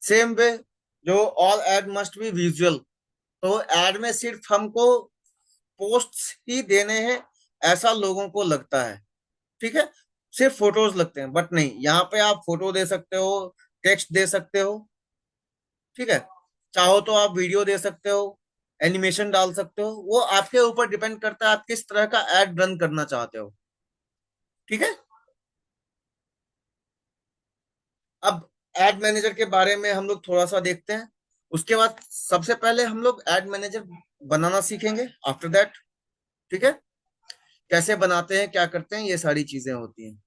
सेम वे, जो all ad must be visual, तो एड में सिर्फ हमको पोस्ट ही देने हैं ऐसा लोगों को लगता है। ठीक है। सिर्फ फोटोज लगते हैं, बट नहीं, यहाँ पे आप फोटो दे सकते हो, टेक्स्ट दे सकते हो। ठीक है। चाहो तो आप वीडियो दे सकते हो, एनिमेशन डाल सकते हो, वो आपके ऊपर डिपेंड करता है आप किस तरह का एड रन करना चाहते हो। ठीक है। अब एड मैनेजर के बारे में हम लोग थोड़ा सा देखते हैं। उसके बाद सबसे पहले हम लोग एड मैनेजर बनाना सीखेंगे आफ्टर दैट। ठीक है। कैसे बनाते हैं, क्या करते हैं, ये सारी चीजें होती हैं।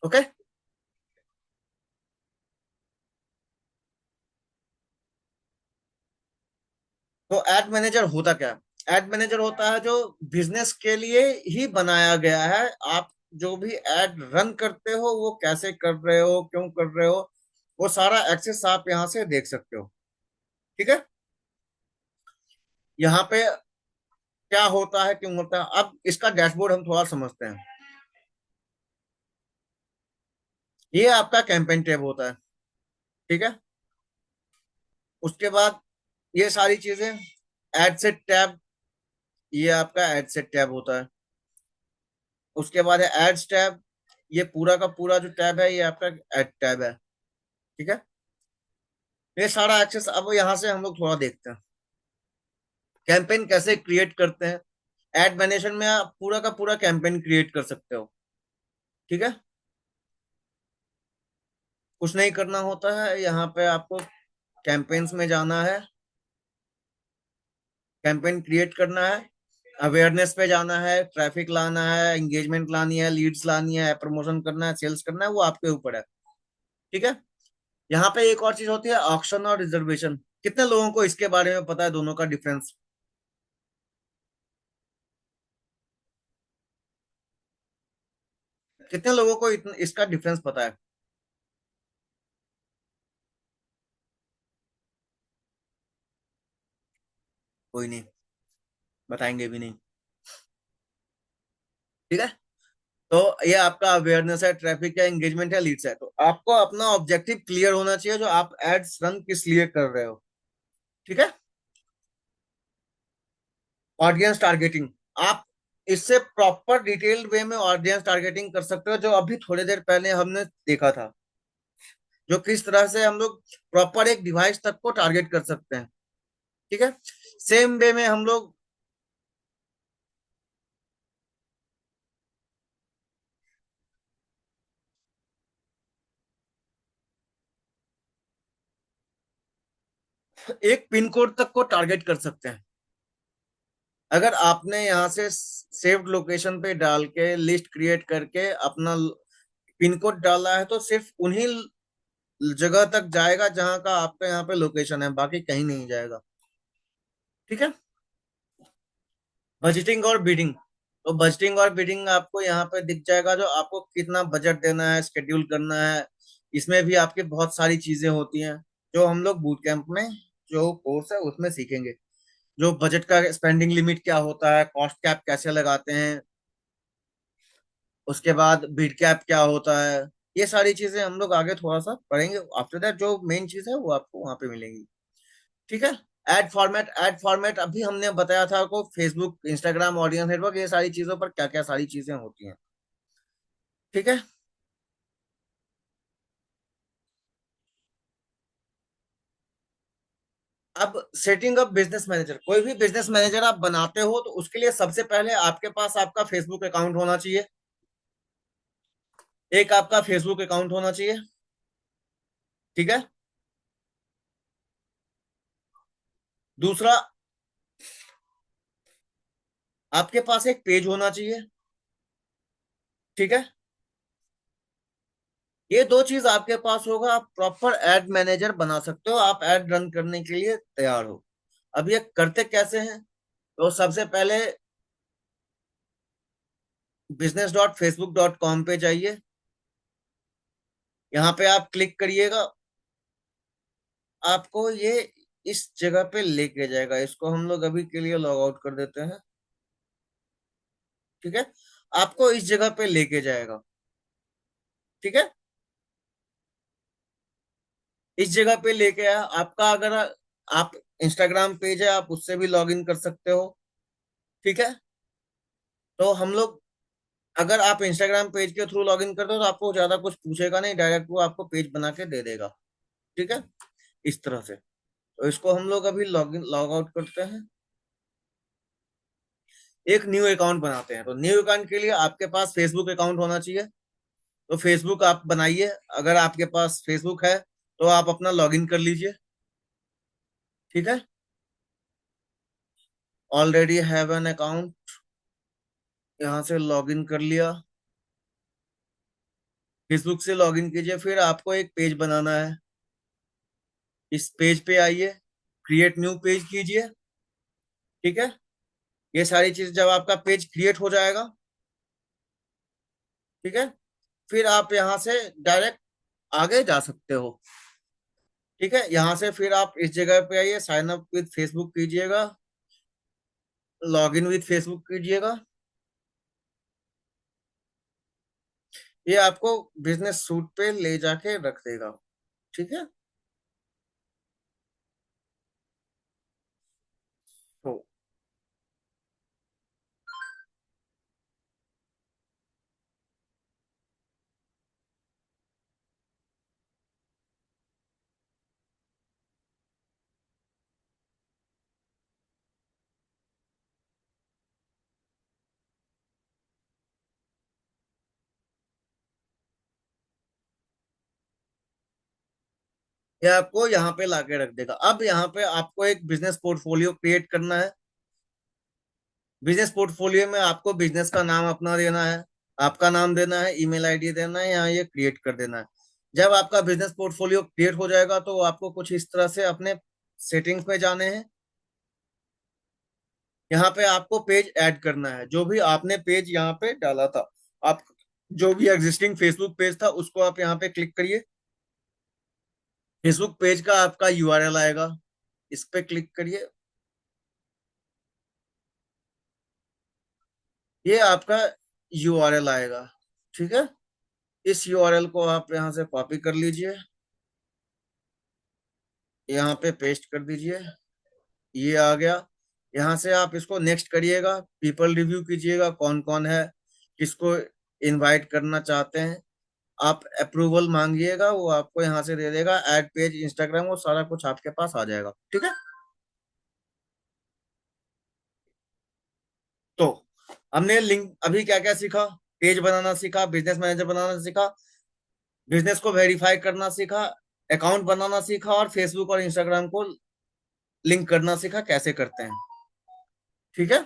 ओके। तो एड मैनेजर होता क्या है? एड मैनेजर होता है जो बिजनेस के लिए ही बनाया गया है। आप जो भी एड रन करते हो वो कैसे कर रहे हो, क्यों कर रहे हो, वो सारा एक्सेस आप यहाँ से देख सकते हो। ठीक है। यहाँ पे क्या होता है, क्यों होता है, अब इसका डैशबोर्ड हम थोड़ा समझते हैं। ये आपका कैंपेन टैब होता है। ठीक है। उसके बाद ये सारी चीजें, एड सेट टैब, ये आपका एड सेट टैब होता है। उसके बाद है एड्स टैब, ये पूरा का पूरा जो टैब है ये आपका एड टैब है। ठीक है। ये सारा एक्सेस अब यहाँ से हम लोग थोड़ा देखते हैं कैंपेन कैसे क्रिएट करते हैं। एड मैनेजर में आप पूरा का पूरा कैंपेन क्रिएट कर सकते हो। ठीक है। कुछ नहीं करना होता है, यहाँ पे आपको कैंपेन्स में जाना है, कैंपेन क्रिएट करना है, अवेयरनेस पे जाना है, ट्रैफिक लाना है, एंगेजमेंट लानी है, लीड्स लानी है, प्रमोशन करना है, सेल्स करना है, वो आपके ऊपर है। ठीक है। यहाँ पे एक और चीज होती है, ऑक्शन और रिजर्वेशन। कितने लोगों को इसके बारे में पता है, दोनों का डिफरेंस? कितने लोगों को इसका डिफरेंस पता है? कोई नहीं, बताएंगे भी नहीं। ठीक है। तो ये आपका अवेयरनेस है, ट्रैफिक है, एंगेजमेंट है, लीड्स है। तो आपको अपना ऑब्जेक्टिव क्लियर होना चाहिए, जो आप एड्स रन किस लिए कर रहे हो। ठीक है। ऑडियंस टारगेटिंग, आप इससे प्रॉपर डिटेल्ड वे में ऑडियंस टारगेटिंग कर सकते हो, जो अभी थोड़ी देर पहले हमने देखा था, जो किस तरह से हम लोग प्रॉपर एक डिवाइस तक को टारगेट कर सकते हैं। ठीक है। सेम वे में हम लोग एक पिन कोड तक को टारगेट कर सकते हैं। अगर आपने यहाँ से सेव्ड लोकेशन पे डाल के लिस्ट क्रिएट करके अपना पिन कोड डाला है, तो सिर्फ उन्हीं जगह तक जाएगा जहां का आपका यहाँ पे लोकेशन है, बाकी कहीं नहीं जाएगा। ठीक है। बजटिंग और बिडिंग, तो बजटिंग और बिडिंग आपको यहाँ पे दिख जाएगा, जो आपको कितना बजट देना है, स्केड्यूल करना है। इसमें भी आपकी बहुत सारी चीजें होती हैं, जो हम लोग बूट कैंप में, जो कोर्स है उसमें सीखेंगे। जो बजट का स्पेंडिंग लिमिट क्या होता है, कॉस्ट कैप कैसे लगाते हैं, उसके बाद बिड कैप क्या होता है, ये सारी चीजें हम लोग आगे थोड़ा सा पढ़ेंगे। आफ्टर दैट जो मेन चीज है वो आपको वहां पे मिलेंगी। ठीक है। एड फॉर्मेट अभी हमने बताया था आपको, फेसबुक, इंस्टाग्राम, ऑडियंस नेटवर्क, ये सारी चीजों पर क्या क्या सारी चीजें होती हैं। ठीक है। अब सेटिंग अप बिजनेस मैनेजर, कोई भी बिजनेस मैनेजर आप बनाते हो तो उसके लिए सबसे पहले आपके पास आपका फेसबुक अकाउंट होना चाहिए। एक आपका फेसबुक अकाउंट होना चाहिए। ठीक है। दूसरा, आपके पास एक पेज होना चाहिए। ठीक है। ये दो चीज आपके पास होगा, आप प्रॉपर एड मैनेजर बना सकते हो, आप एड रन करने के लिए तैयार हो। अब ये करते कैसे हैं? तो सबसे पहले business.facebook.com पे जाइए। यहाँ पे आप क्लिक करिएगा, आपको ये इस जगह पे लेके जाएगा। इसको हम लोग अभी के लिए लॉग आउट कर देते हैं। ठीक है। आपको इस जगह पे लेके जाएगा। ठीक है। इस जगह पे लेके आया आपका, अगर आप इंस्टाग्राम पेज है आप उससे भी लॉग इन कर सकते हो। ठीक है। तो हम लोग, अगर आप इंस्टाग्राम पेज के थ्रू लॉग इन करते हो तो आपको ज्यादा कुछ पूछेगा नहीं, डायरेक्ट वो आपको पेज बना के दे देगा। ठीक है। इस तरह से, तो इसको हम लोग अभी लॉग इन लॉग आउट करते हैं। एक न्यू अकाउंट बनाते हैं। तो न्यू अकाउंट के लिए आपके पास फेसबुक अकाउंट होना चाहिए। तो फेसबुक आप बनाइए, अगर आपके पास फेसबुक है तो आप अपना लॉगिन कर लीजिए। ठीक है। ऑलरेडी हैव एन अकाउंट, यहाँ से लॉगिन कर लिया। फेसबुक से लॉगिन कीजिए, फिर आपको एक पेज बनाना है। इस पेज पे आइए, क्रिएट न्यू पेज कीजिए। ठीक है। ये सारी चीज जब आपका पेज क्रिएट हो जाएगा, ठीक है, फिर आप यहाँ से डायरेक्ट आगे जा सकते हो। ठीक है। यहाँ से फिर आप इस जगह पे आइए, साइन अप विद फेसबुक कीजिएगा, लॉग इन विद फेसबुक कीजिएगा। ये आपको बिजनेस सूट पे ले जाके रख देगा। ठीक है। तो ये आपको यहाँ पे लाके रख देगा। अब यहाँ पे आपको एक बिजनेस पोर्टफोलियो क्रिएट करना है। बिजनेस पोर्टफोलियो में आपको बिजनेस का नाम अपना देना है, आपका नाम देना है, ईमेल आईडी देना है, यहाँ ये क्रिएट कर देना है। जब आपका बिजनेस पोर्टफोलियो क्रिएट हो जाएगा तो आपको कुछ इस तरह से अपने सेटिंग्स में जाने हैं। यहाँ पे आपको पेज ऐड करना है, जो भी आपने पेज यहाँ पे डाला था, आप जो भी एग्जिस्टिंग फेसबुक पेज था उसको आप यहाँ पे क्लिक करिए। फेसबुक पेज का आपका यूआरएल आएगा, इस पे क्लिक करिए। ये आपका यूआरएल आएगा, ठीक है। इस यूआरएल को आप यहाँ से कॉपी कर लीजिए, यहाँ पे पेस्ट कर दीजिए। ये आ गया। यहाँ से आप इसको नेक्स्ट करिएगा, पीपल रिव्यू कीजिएगा, कौन कौन है, किसको इनवाइट करना चाहते हैं, आप अप्रूवल मांगिएगा, वो आपको यहाँ से दे देगा। ऐड पेज इंस्टाग्राम, वो सारा कुछ आपके पास आ जाएगा, ठीक है। तो हमने लिंक अभी क्या क्या सीखा? पेज बनाना सीखा, बिजनेस मैनेजर बनाना सीखा, बिजनेस को वेरीफाई करना सीखा, अकाउंट बनाना सीखा, और फेसबुक और इंस्टाग्राम को लिंक करना सीखा कैसे करते हैं, ठीक है।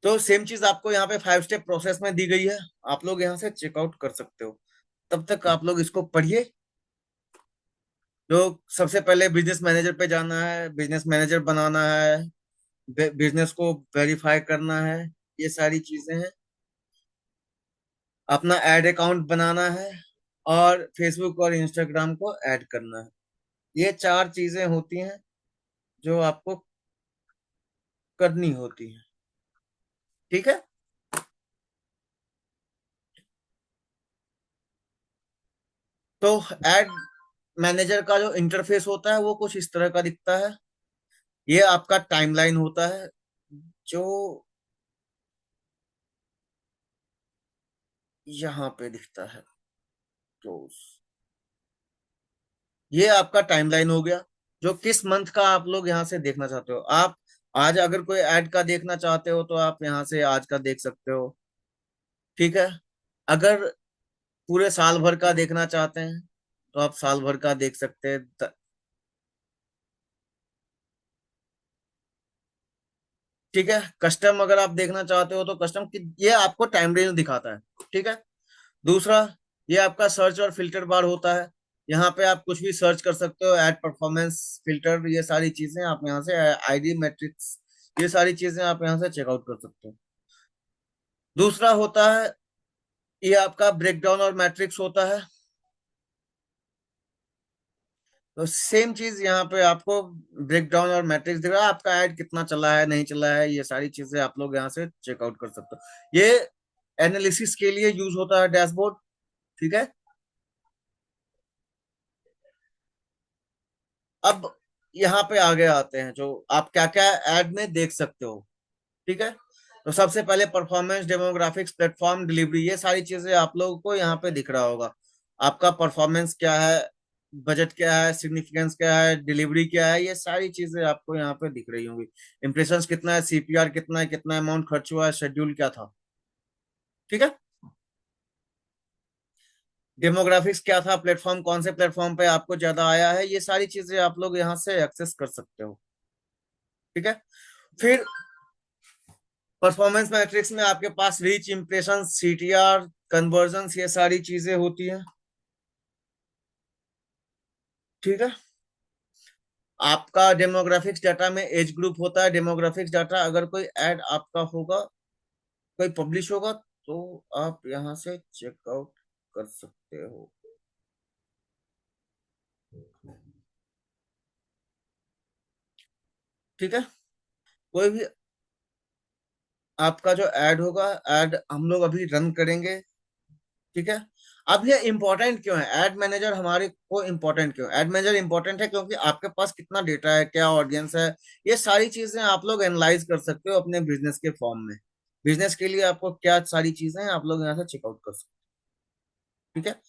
तो सेम चीज आपको यहाँ पे 5 स्टेप प्रोसेस में दी गई है, आप लोग यहाँ से चेकआउट कर सकते हो। तब तक आप लोग इसको पढ़िए। जो सबसे पहले बिजनेस मैनेजर पे जाना है, बिजनेस मैनेजर बनाना है, बिजनेस को वेरीफाई करना है, ये सारी चीजें हैं। अपना एड अकाउंट बनाना है, और फेसबुक और इंस्टाग्राम को ऐड करना है। ये 4 चीजें होती हैं जो आपको करनी होती हैं, ठीक है। तो एड मैनेजर का जो इंटरफेस होता है वो कुछ इस तरह का दिखता है। ये आपका टाइमलाइन होता है, जो यहाँ पे दिखता है। तो ये आपका टाइमलाइन हो गया, जो किस मंथ का आप लोग यहाँ से देखना चाहते हो। आप आज अगर कोई ऐड का देखना चाहते हो तो आप यहाँ से आज का देख सकते हो, ठीक है। अगर पूरे साल भर का देखना चाहते हैं तो आप साल भर का देख सकते हैं। ठीक है। कस्टम अगर आप देखना चाहते हो तो कस्टम की ये आपको टाइम रेंज दिखाता है, ठीक है। दूसरा, ये आपका सर्च और फिल्टर बार होता है। यहाँ पे आप कुछ भी सर्च कर सकते हो, एड परफॉर्मेंस, फिल्टर, ये सारी चीजें आप यहाँ से, आईडी मैट्रिक्स, ये सारी चीजें आप यहाँ से चेकआउट कर सकते हो। दूसरा होता है, ये आपका ब्रेकडाउन और मैट्रिक्स होता है। तो सेम चीज यहाँ पे आपको ब्रेकडाउन और मैट्रिक्स दिख रहा है, आपका ऐड कितना चला है, नहीं चला है, ये सारी चीजें आप लोग यहाँ से चेकआउट कर सकते हो। ये एनालिसिस के लिए यूज होता है, डैशबोर्ड, ठीक है। अब यहाँ पे आगे आते हैं, जो आप क्या क्या ऐड में देख सकते हो, ठीक है। तो सबसे पहले परफॉर्मेंस, डेमोग्राफिक्स, प्लेटफॉर्म, डिलीवरी, ये सारी चीजें आप लोगों को यहाँ पे दिख रहा होगा। आपका परफॉर्मेंस क्या है, बजट क्या है, सिग्निफिकेंस क्या है, डिलीवरी क्या है, ये सारी चीजें आपको यहाँ पे दिख रही होंगी। इंप्रेशंस कितना है, सीपीआर कितना है, कितना अमाउंट खर्च हुआ है, शेड्यूल क्या था, ठीक है। डेमोग्राफिक्स क्या था, प्लेटफॉर्म कौन से प्लेटफॉर्म पे आपको ज्यादा आया है, ये सारी चीजें आप लोग यहाँ से एक्सेस कर सकते हो, ठीक है। फिर परफॉर्मेंस मैट्रिक्स में आपके पास रीच, इंप्रेशन, सीटीआर, कन्वर्जन, ये सारी चीजें होती हैं, ठीक है। आपका डेमोग्राफिक्स डाटा में एज ग्रुप होता है। डेमोग्राफिक्स डाटा, अगर कोई ऐड आपका होगा, कोई पब्लिश होगा, तो आप यहाँ से चेकआउट कर सकते हो, ठीक है। कोई भी आपका जो ऐड होगा, ऐड हम लोग अभी रन करेंगे, ठीक है। अब ये इंपॉर्टेंट क्यों है, एड मैनेजर हमारे को इंपॉर्टेंट क्यों? एड मैनेजर इंपॉर्टेंट है क्योंकि आपके पास कितना डेटा है, क्या ऑडियंस है, ये सारी चीजें आप लोग एनालाइज कर सकते हो अपने बिजनेस के फॉर्म में। बिजनेस के लिए आपको क्या सारी चीजें हैं, आप लोग यहाँ से चेकआउट कर सकते हो, ठीक है।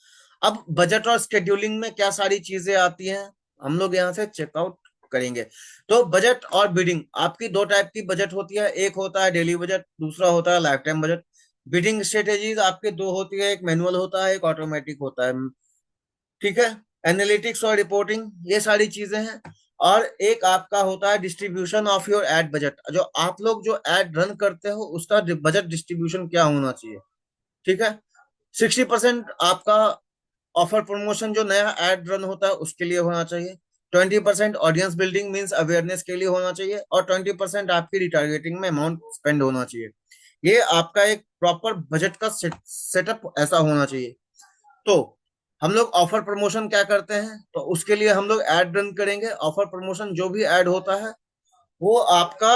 अब बजट और स्केड्यूलिंग में क्या सारी चीजें आती हैं, हम लोग यहाँ से चेकआउट करेंगे। तो बजट और बिडिंग, आपकी दो टाइप की बजट होती है, एक होता है डेली बजट, दूसरा होता है life time budget. Bidding strategies आपके दो होती है, एक मैनुअल होता है, एक ऑटोमेटिक होता है, ठीक है। एनालिटिक्स और रिपोर्टिंग, ये सारी चीजें हैं। और एक आपका होता है distribution of your ad budget, जो आप लोग जो एड रन करते हो उसका बजट डिस्ट्रीब्यूशन क्या होना चाहिए, ठीक है। 60% आपका ऑफर प्रमोशन जो नया एड रन होता है उसके लिए होना चाहिए। 20% ऑडियंस बिल्डिंग मींस अवेयरनेस के लिए होना चाहिए, और 20% आपकी रिटारगेटिंग में अमाउंट स्पेंड होना चाहिए। ये आपका एक प्रॉपर बजट का सेटअप ऐसा होना चाहिए। तो हम लोग ऑफर प्रमोशन क्या करते हैं, तो उसके लिए हम लोग एड रन करेंगे। ऑफर प्रमोशन जो भी ऐड होता है वो आपका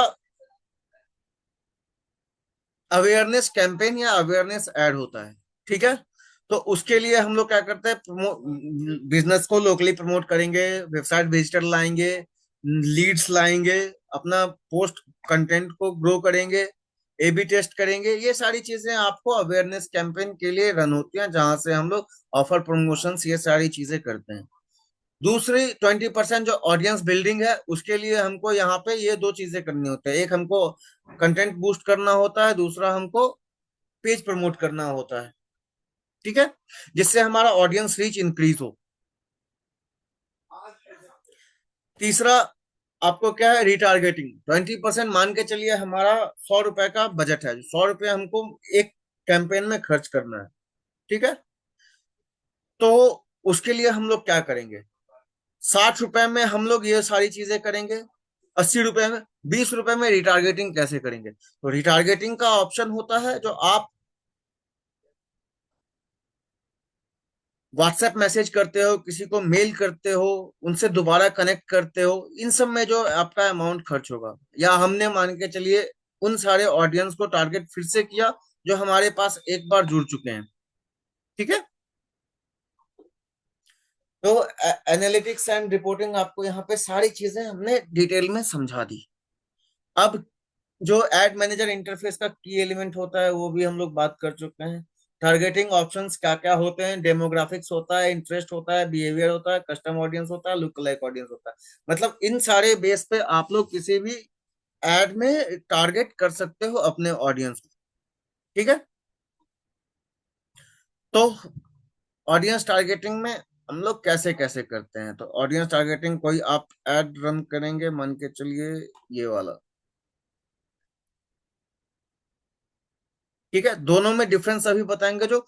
अवेयरनेस कैंपेन या अवेयरनेस ऐड होता है। ठीक है। तो उसके लिए हम लोग क्या करते हैं, बिजनेस को लोकली प्रमोट करेंगे, वेबसाइट विजिटर लाएंगे, लीड्स लाएंगे, अपना पोस्ट कंटेंट को ग्रो करेंगे, एबी टेस्ट करेंगे। ये सारी चीजें आपको अवेयरनेस कैंपेन के लिए रन होती हैं, जहां से हम लोग ऑफर प्रमोशंस ये सारी चीजें करते हैं। दूसरी 20% जो ऑडियंस बिल्डिंग है, उसके लिए हमको यहाँ पे ये दो चीजें करनी होती है। एक हमको कंटेंट बूस्ट करना होता है, दूसरा हमको पेज प्रमोट करना होता है। ठीक है। जिससे हमारा ऑडियंस रीच इंक्रीज हो। तीसरा आपको क्या है, रिटारगेटिंग। 20% मान के चलिए हमारा 100 रुपए का बजट है, 100 रुपए हमको एक कैंपेन में खर्च करना है। ठीक है। तो उसके लिए हम लोग क्या करेंगे, 60 रुपए में हम लोग ये सारी चीजें करेंगे। 80 रुपए में, 20 रुपए में रिटारगेटिंग कैसे करेंगे, तो रिटारगेटिंग का ऑप्शन होता है जो आप व्हाट्सएप मैसेज करते हो, किसी को मेल करते हो, उनसे दोबारा कनेक्ट करते हो, इन सब में जो आपका अमाउंट खर्च होगा। या हमने मान के चलिए उन सारे ऑडियंस को टारगेट फिर से किया जो हमारे पास एक बार जुड़ चुके हैं। ठीक है। तो एनालिटिक्स एंड रिपोर्टिंग आपको यहाँ पे सारी चीजें हमने डिटेल में समझा दी। अब जो एड मैनेजर इंटरफेस का की एलिमेंट होता है वो भी हम लोग बात कर चुके हैं। टारगेटिंग ऑप्शंस क्या क्या होते हैं, डेमोग्राफिक्स होता है, इंटरेस्ट होता है, बिहेवियर होता है, कस्टम ऑडियंस होता है, लुक लाइक ऑडियंस होता है। मतलब इन सारे बेस पे आप लोग किसी भी एड में टारगेट कर सकते हो अपने ऑडियंस को। ठीक है। तो ऑडियंस टारगेटिंग में हम लोग कैसे कैसे करते हैं, तो ऑडियंस टारगेटिंग कोई आप एड रन करेंगे, मान के चलिए ये वाला। ठीक है। दोनों में डिफरेंस अभी बताएंगे। जो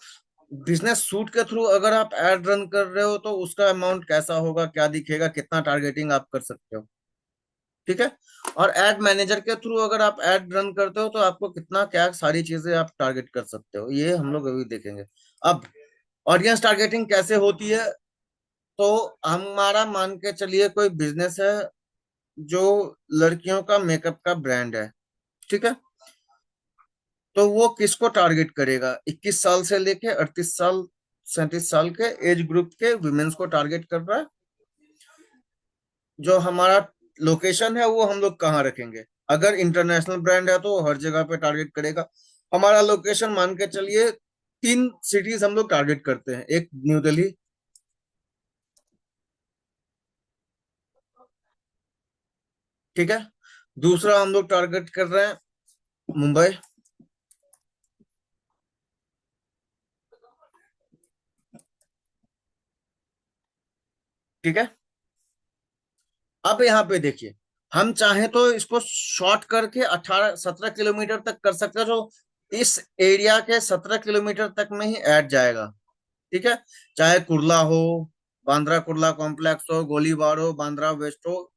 बिजनेस सूट के थ्रू अगर आप एड रन कर रहे हो तो उसका अमाउंट कैसा होगा, क्या दिखेगा, कितना टारगेटिंग आप कर सकते हो। ठीक है। और एड मैनेजर के थ्रू अगर आप एड रन करते हो तो आपको कितना क्या सारी चीजें आप टारगेट कर सकते हो, ये हम लोग अभी देखेंगे। अब ऑडियंस टारगेटिंग कैसे होती है, तो हमारा मान के चलिए कोई बिजनेस है जो लड़कियों का मेकअप का ब्रांड है। ठीक है। तो वो किसको टारगेट करेगा, 21 साल से लेके 38 साल, 37 साल के एज ग्रुप के विमेन्स को टारगेट कर रहा है। जो हमारा लोकेशन है वो हम लोग कहाँ रखेंगे, अगर इंटरनेशनल ब्रांड है तो हर जगह पे टारगेट करेगा। हमारा लोकेशन मान के चलिए 3 सिटीज हम लोग टारगेट करते हैं। एक न्यू दिल्ली, ठीक है। दूसरा हम लोग टारगेट कर रहे हैं मुंबई। ठीक है। अब यहाँ पे देखिए, हम चाहें तो इसको शॉर्ट करके 18-17 किलोमीटर तक कर सकते हैं, जो इस एरिया के 17 किलोमीटर तक में ही ऐड जाएगा। ठीक है। चाहे कुर्ला हो, बांद्रा कुर्ला कॉम्प्लेक्स हो, गोलीबार हो, बांद्रा वेस्ट हो,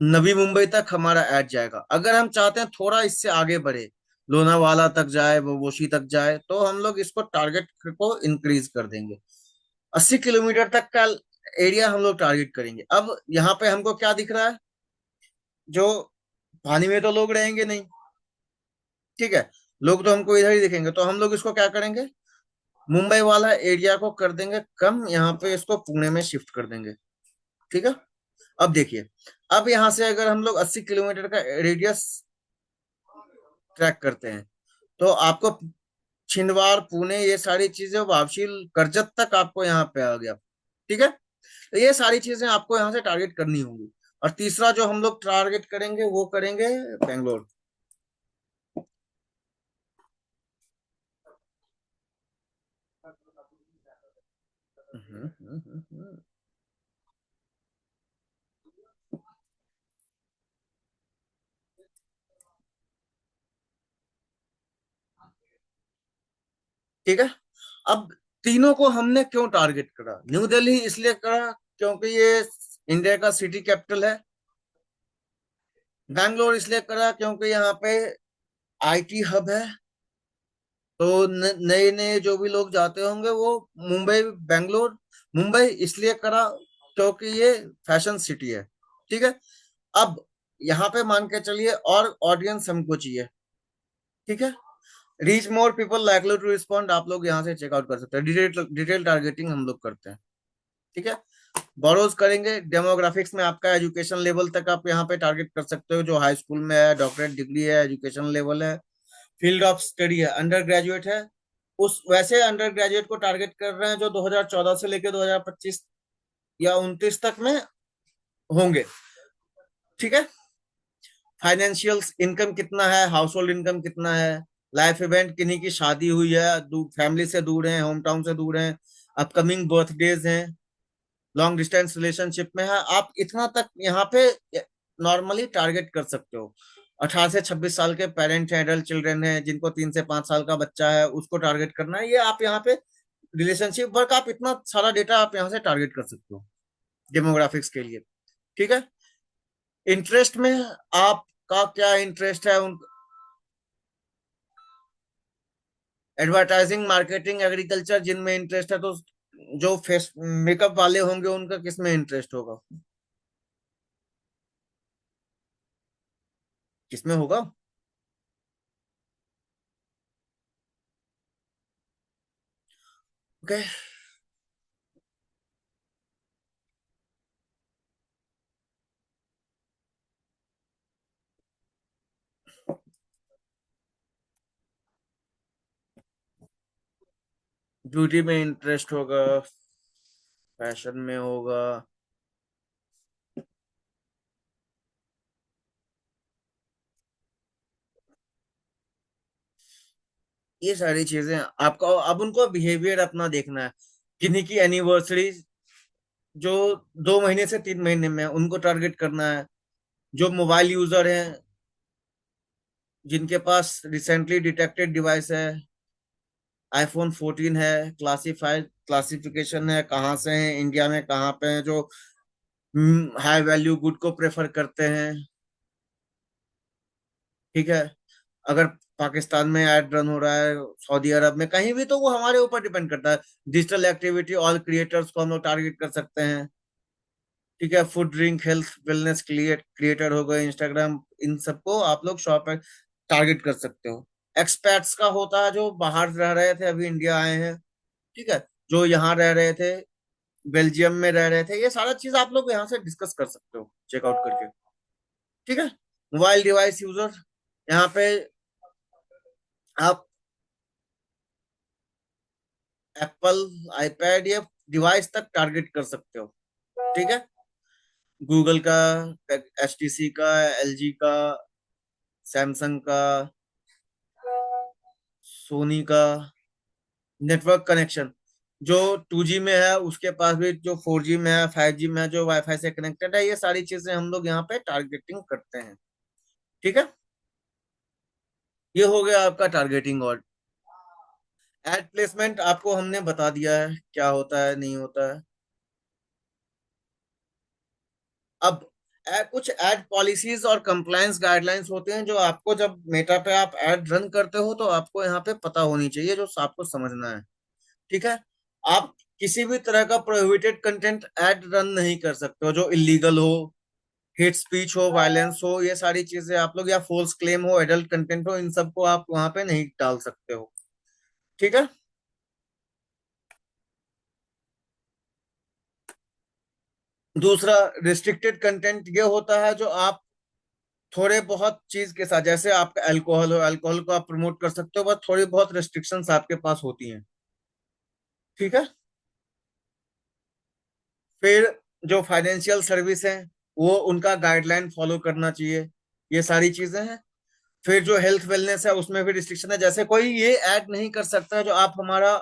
नवी मुंबई तक हमारा ऐड जाएगा। अगर हम चाहते हैं थोड़ा इससे आगे बढ़े, लोनावाला तक जाए, वोशी तक जाए, तो हम लोग इसको टारगेट को इंक्रीज कर देंगे। 80 किलोमीटर तक का एरिया हम लोग टारगेट करेंगे। अब यहाँ पे हमको क्या दिख रहा है, जो पानी में तो लोग रहेंगे नहीं। ठीक है। लोग तो हमको इधर ही दिखेंगे, तो हम लोग इसको क्या करेंगे, मुंबई वाला एरिया को कर देंगे कम, यहाँ पे इसको पुणे में शिफ्ट कर देंगे। ठीक है। अब देखिए, अब यहाँ से अगर हम लोग 80 किलोमीटर का रेडियस ट्रैक करते हैं, तो आपको छिंदवाड़, पुणे, ये सारी चीजें, वापसी, करजत तक आपको यहाँ पे आ गया। ठीक है। तो ये सारी चीजें आपको यहाँ से टारगेट करनी होंगी। और तीसरा जो हम लोग टारगेट करेंगे वो करेंगे बेंगलोर। ठीक है। अब तीनों को हमने क्यों टारगेट करा? न्यू दिल्ली इसलिए करा क्योंकि ये इंडिया का सिटी कैपिटल है। बैंगलोर इसलिए करा क्योंकि यहाँ पे आईटी हब है। तो नए नए जो भी लोग जाते होंगे वो मुंबई, बैंगलोर, मुंबई इसलिए करा क्योंकि ये फैशन सिटी है। ठीक है। अब यहाँ पे मान के चलिए और ऑडियंस हमको चाहिए। ठीक है। Reach more people likely to respond, आप लोग यहाँ से चेकआउट कर सकते हैं। डिटेल डिटेल टारगेटिंग हम लोग करते हैं। ठीक है। बोरोज करेंगे डेमोग्राफिक्स में, आपका एजुकेशन लेवल तक आप यहाँ पे टारगेट कर सकते हो, जो हाई स्कूल में है, डॉक्टरेट डिग्री है, एजुकेशन लेवल है, फील्ड ऑफ स्टडी है, अंडर ग्रेजुएट है। उस वैसे अंडर ग्रेजुएट को टारगेट कर रहे हैं जो 2014 से लेकर 2025 या 29 तक में होंगे। ठीक है। फाइनेंशियल इनकम कितना है, हाउस होल्ड इनकम कितना है, लाइफ इवेंट किन्हीं की शादी हुई है, फैमिली से दूर है, होम टाउन से दूर है, अपकमिंग बर्थडेज हैं, लॉन्ग डिस्टेंस रिलेशनशिप में है, आप इतना तक यहाँ पे नॉर्मली टारगेट कर सकते हो। 18 से 26 साल के पेरेंट हैं, एडल्ट चिल्ड्रन हैं, जिनको 3 से 5 साल का बच्चा है, उसको टारगेट करना है। ये आप यहाँ पे रिलेशनशिप वर्क, आप इतना सारा डेटा आप यहाँ से टारगेट कर सकते हो डेमोग्राफिक्स के लिए। ठीक है। इंटरेस्ट में आपका क्या इंटरेस्ट है? उन एडवर्टाइजिंग, मार्केटिंग, एग्रीकल्चर जिनमें इंटरेस्ट है, तो जो फेस मेकअप वाले होंगे उनका किस में इंटरेस्ट होगा? किसमें होगा? ओके। ब्यूटी में इंटरेस्ट होगा, फैशन में होगा। ये सारी चीजें आपका, अब उनको बिहेवियर अपना देखना है। किन्हीं की एनिवर्सरी जो 2 महीने से 3 महीने में है, उनको टारगेट करना है। जो मोबाइल यूजर हैं, जिनके पास रिसेंटली डिटेक्टेड डिवाइस है, आईफोन 14 है, क्लासिफाइड क्लासिफिकेशन है, कहाँ से है, इंडिया में कहाँ पे है, जो हाई वैल्यू गुड को प्रेफर करते हैं। ठीक है। अगर पाकिस्तान में ऐड रन हो रहा है, सऊदी अरब में, कहीं भी, तो वो हमारे ऊपर डिपेंड करता है। डिजिटल एक्टिविटी, ऑल क्रिएटर्स को हम लोग टारगेट कर सकते हैं। ठीक है। Food, drink, health, wellness creator हो गए, इंस्टाग्राम, इन सबको आप लोग शॉप टारगेट कर सकते हो। एक्सपैट्स का होता है जो बाहर रह रहे थे, अभी इंडिया आए हैं। ठीक है। जो यहाँ रह रहे थे, बेल्जियम में रह रहे थे, ये सारा चीज आप लोग यहाँ से डिस्कस कर सकते हो चेकआउट करके। ठीक है। मोबाइल डिवाइस यूजर, यहाँ पे आप एप्पल आईपैड या डिवाइस तक टारगेट कर सकते हो। ठीक है। गूगल का, एचटीसी का, एलजी का, सैमसंग का, सोनी का। नेटवर्क कनेक्शन, जो 2G में है उसके पास भी, जो 4G में है, 5G में है, जो वाईफाई से कनेक्टेड है, ये सारी चीजें हम लोग यहाँ पे टारगेटिंग करते हैं। ठीक है। ये हो गया आपका टारगेटिंग। और एड प्लेसमेंट आपको हमने बता दिया है क्या होता है, नहीं होता है। अब कुछ एड पॉलिसीज और कंप्लायंस गाइडलाइंस होते हैं, जो आपको जब मेटा पे आप एड रन करते हो तो आपको यहाँ पे पता होनी चाहिए, जो आपको समझना है। ठीक है। आप किसी भी तरह का प्रोहिबिटेड कंटेंट ऐड रन नहीं कर सकते हो, जो इलीगल हो, हेट स्पीच हो, वायलेंस हो, ये सारी चीजें आप लोग, या फोल्स क्लेम हो, एडल्ट कंटेंट हो, इन सबको आप वहां पे नहीं डाल सकते हो। ठीक है। दूसरा, रिस्ट्रिक्टेड कंटेंट ये होता है जो आप थोड़े बहुत चीज के साथ, जैसे आपका अल्कोहल हो, अल्कोहल को आप प्रमोट कर सकते हो, बस थोड़ी बहुत रेस्ट्रिक्शंस आपके पास होती हैं। ठीक है। फिर जो फाइनेंशियल सर्विस है, वो उनका गाइडलाइन फॉलो करना चाहिए। ये सारी चीजें हैं। फिर जो हेल्थ वेलनेस है, उसमें भी रिस्ट्रिक्शन है, जैसे कोई ये ऐड नहीं कर सकता जो आप हमारा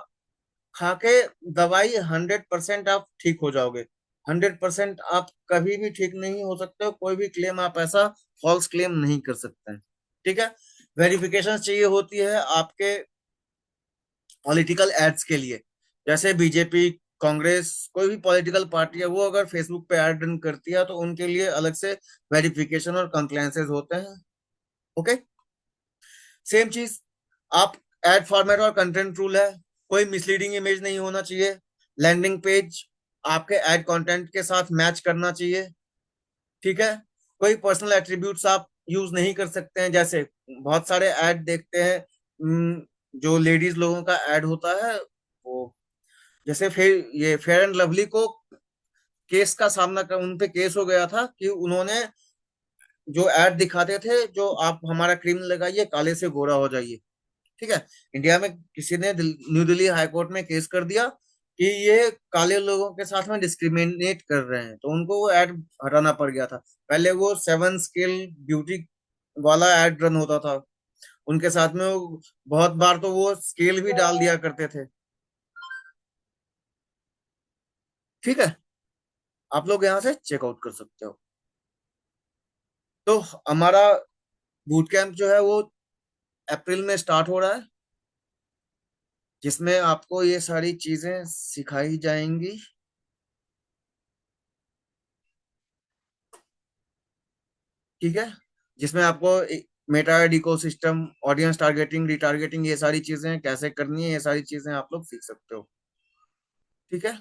खा के दवाई 100% आप ठीक हो जाओगे। 100% आप कभी भी ठीक नहीं हो सकते हो, कोई भी क्लेम आप ऐसा फॉल्स क्लेम नहीं कर सकते हैं। ठीक है। वेरिफिकेशन चाहिए होती है आपके पॉलिटिकल एड्स के लिए। जैसे बीजेपी, कांग्रेस, कोई भी पॉलिटिकल पार्टी है, वो अगर फेसबुक पे एड रन करती है तो उनके लिए अलग से वेरिफिकेशन और कंप्लायंसेस होते हैं। ओके। सेम चीज, आप एड फॉर्मेट और कंटेंट रूल है, कोई मिसलीडिंग इमेज नहीं होना चाहिए। लैंडिंग पेज आपके एड कंटेंट के साथ मैच करना चाहिए। ठीक है। कोई पर्सनल एट्रीब्यूट्स आप यूज नहीं कर सकते हैं। जैसे बहुत सारे ऐड देखते हैं, जो लेडीज लोगों का ऐड होता है, वो जैसे फिर ये फेयर एंड लवली को केस का सामना कर, उन पे केस हो गया था कि उन्होंने जो ऐड दिखाते थे, जो आप हमारा क्रीम लगाइए काले से गोरा हो जाइए। ठीक है। इंडिया में किसी ने न्यू दिल्ली हाई कोर्ट में केस कर दिया कि ये काले लोगों के साथ में डिस्क्रिमिनेट कर रहे हैं, तो उनको वो ऐड हटाना पड़ गया था। पहले वो 7 स्किल ब्यूटी वाला ऐड रन होता था उनके साथ में, वो बहुत बार तो वो स्केल भी डाल दिया करते थे। ठीक है। आप लोग यहाँ से चेकआउट कर सकते हो। तो हमारा बूट कैंप जो है वो अप्रैल में स्टार्ट हो रहा है, जिसमें आपको ये सारी चीजें सिखाई जाएंगी। ठीक है। जिसमें आपको Meta ecosystem, audience targeting, retargeting, ये सारी चीजें कैसे करनी है, ये सारी चीजें आप लोग सीख सकते हो। ठीक है।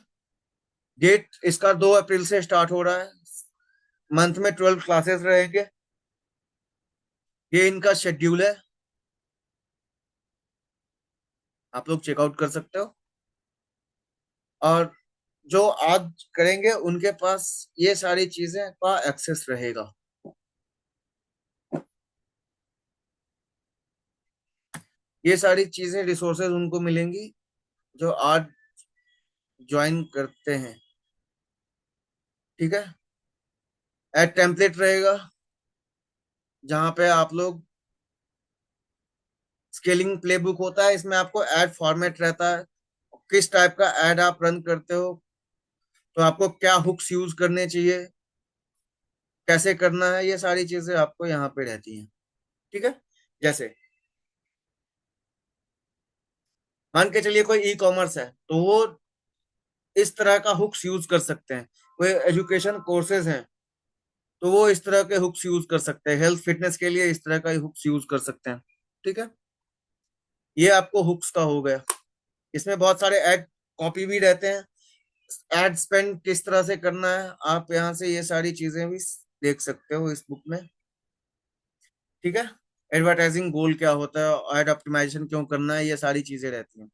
डेट इसका 2 अप्रैल से स्टार्ट हो रहा है। मंथ में 12 क्लासेस रहेंगे। ये इनका शेड्यूल है, आप लोग चेकआउट कर सकते हो। और जो आज करेंगे उनके पास ये सारी चीजें का एक्सेस रहेगा। ये सारी चीजें, रिसोर्सेज उनको मिलेंगी जो आज ज्वाइन करते हैं। ठीक है। एड टेम्पलेट रहेगा, जहाँ पे आप लोग, स्केलिंग प्लेबुक होता है, इसमें आपको एड फॉर्मेट रहता है, किस टाइप का एड आप रन करते हो, तो आपको क्या हुक्स यूज करने चाहिए, कैसे करना है, ये सारी चीजें आपको यहाँ पे रहती हैं। ठीक है। जैसे मान के चलिए कोई ई कॉमर्स है, तो वो इस तरह का हुक्स यूज कर सकते हैं। कोई एजुकेशन कोर्सेज हैं, तो वो इस तरह के हुक्स यूज कर सकते हैं। हेल्थ फिटनेस के लिए इस तरह का हुक्स यूज कर सकते हैं। ठीक है। ये आपको हुक्स का हो गया। इसमें बहुत सारे एड कॉपी भी रहते हैं। एड स्पेंड किस तरह से करना है, आप यहाँ से ये सारी चीजें भी देख सकते हो इस बुक में। ठीक है। एडवर्टाइजिंग गोल क्या होता है, एड ऑप्टिमाइजेशन क्यों करना है, ये सारी चीजें रहती हैं।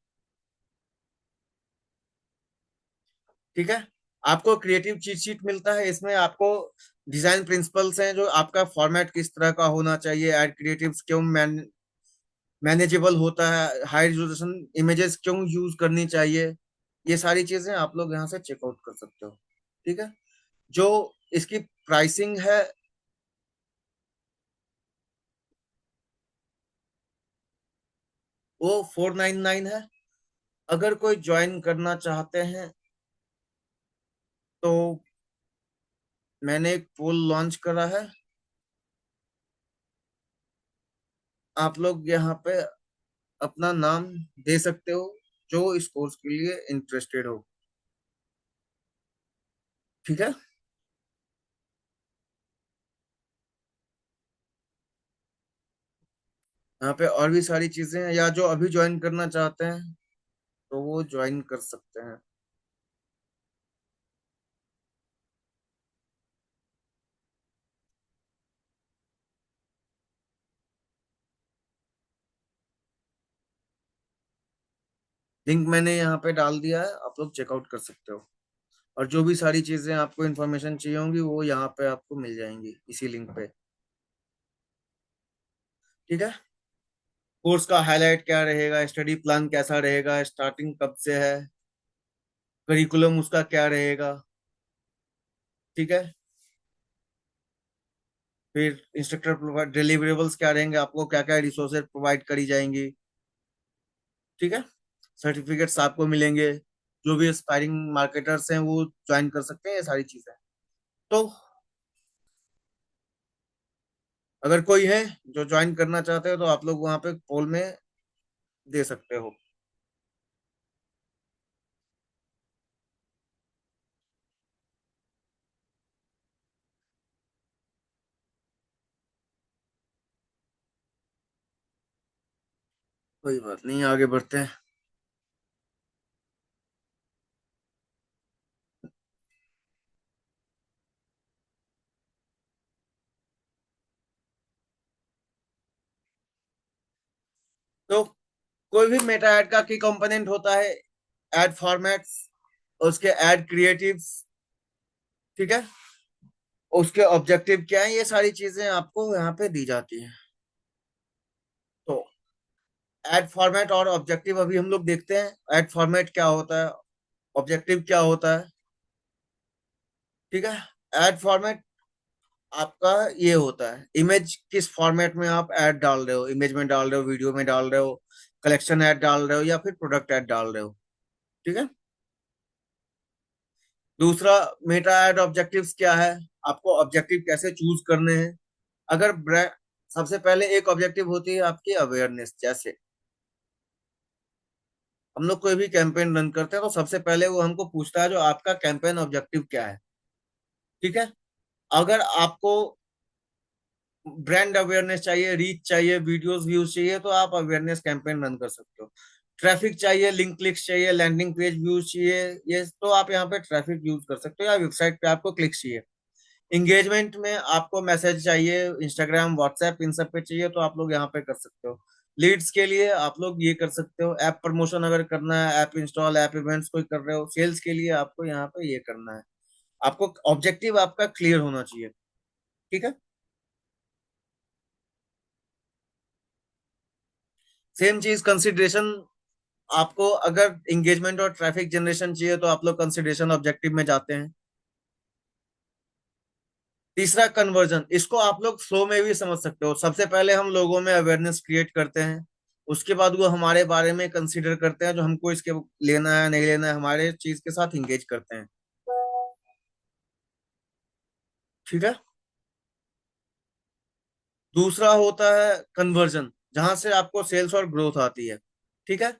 ठीक है। आपको क्रिएटिव चीट शीट मिलता है, इसमें आपको डिजाइन प्रिंसिपल्स हैं, जो आपका फॉर्मेट किस तरह का होना चाहिए, एड क्रिएटिव्स क्यों मैनेजेबल होता है, हाई रेजोल्यूशन इमेजेस क्यों यूज करनी चाहिए, ये सारी चीजें आप लोग यहाँ से चेकआउट कर सकते हो। ठीक है। जो इसकी प्राइसिंग है, वो 499 है। अगर कोई ज्वाइन करना चाहते हैं तो मैंने एक पोल लॉन्च करा है, आप लोग यहाँ पे अपना नाम दे सकते हो, जो इस कोर्स के लिए इंटरेस्टेड हो। ठीक है। यहाँ पे और भी सारी चीजें हैं, या जो अभी ज्वाइन करना चाहते हैं तो वो ज्वाइन कर सकते हैं। लिंक मैंने यहाँ पे डाल दिया है, आप लोग चेकआउट कर सकते हो। और जो भी सारी चीजें आपको इन्फॉर्मेशन चाहिए होंगी वो यहाँ पे आपको मिल जाएंगी इसी लिंक पे। ठीक है। कोर्स का हाईलाइट क्या रहेगा, स्टडी प्लान कैसा रहेगा, स्टार्टिंग कब से है, करिकुलम उसका क्या रहेगा। ठीक है। फिर इंस्ट्रक्टर प्रोवाइड डिलीवरेबल्स क्या रहेंगे, आपको क्या क्या रिसोर्सेज प्रोवाइड करी जाएंगी। ठीक है। सर्टिफिकेट्स आपको मिलेंगे, जो भी एस्पायरिंग मार्केटर्स हैं वो ज्वाइन कर सकते हैं, ये सारी चीजें। तो अगर कोई है जो ज्वाइन करना चाहते हो तो आप लोग वहां पे पोल में दे सकते हो। कोई बात नहीं, आगे बढ़ते हैं। तो कोई भी मेटा ऐड का की कंपोनेंट होता है, एड फॉर्मेट्स, उसके एड क्रिएटिव्स, ठीक है, उसके ऑब्जेक्टिव क्या है, ये सारी चीजें आपको यहाँ पे दी जाती हैं। तो एड फॉर्मेट और ऑब्जेक्टिव अभी हम लोग देखते हैं। एड फॉर्मेट क्या होता है, ऑब्जेक्टिव क्या होता है, ठीक है। एड फॉर्मेट आपका ये होता है, इमेज किस फॉर्मेट में आप ऐड डाल रहे हो, इमेज में डाल रहे हो, वीडियो में डाल रहे हो, कलेक्शन ऐड डाल रहे हो, या फिर प्रोडक्ट ऐड डाल रहे हो, ठीक है। दूसरा, मेटा ऐड ऑब्जेक्टिव्स क्या है, आपको ऑब्जेक्टिव कैसे चूज करने हैं। अगर ब्रांड, सबसे पहले एक ऑब्जेक्टिव होती है आपकी अवेयरनेस। जैसे हम लोग कोई भी कैंपेन रन करते हैं तो सबसे पहले वो हमको पूछता है जो आपका कैंपेन ऑब्जेक्टिव क्या है, ठीक है। अगर आपको ब्रांड अवेयरनेस चाहिए, रीच चाहिए, वीडियोस व्यूज चाहिए, तो आप अवेयरनेस कैंपेन रन कर सकते हो। ट्रैफिक चाहिए, लिंक क्लिक्स चाहिए, लैंडिंग पेज व्यूज चाहिए, ये तो आप यहाँ पे ट्रैफिक यूज कर सकते हो, या वेबसाइट पे आपको क्लिक्स चाहिए। इंगेजमेंट में आपको मैसेज चाहिए, इंस्टाग्राम व्हाट्सएप इन सब पे चाहिए, तो आप लोग यहाँ पे कर सकते हो। लीड्स के लिए आप लोग ये कर सकते हो, ऐप प्रमोशन अगर करना है, ऐप इंस्टॉल, ऐप इवेंट्स कोई कर रहे हो, सेल्स के लिए आपको यहाँ पे ये करना है। आपको ऑब्जेक्टिव आपका क्लियर होना चाहिए, ठीक है। सेम चीज कंसिडरेशन, आपको अगर इंगेजमेंट और ट्रैफिक जनरेशन चाहिए तो आप लोग कंसिडरेशन ऑब्जेक्टिव में जाते हैं। तीसरा, कन्वर्जन, इसको आप लोग फ्लो में भी समझ सकते हो। सबसे पहले हम लोगों में अवेयरनेस क्रिएट करते हैं, उसके बाद वो हमारे बारे में कंसीडर करते हैं, जो हमको इसके लेना है नहीं लेना है, हमारे चीज के साथ इंगेज करते हैं, ठीक है। दूसरा होता है कन्वर्जन, जहां से आपको सेल्स और ग्रोथ आती है, ठीक है।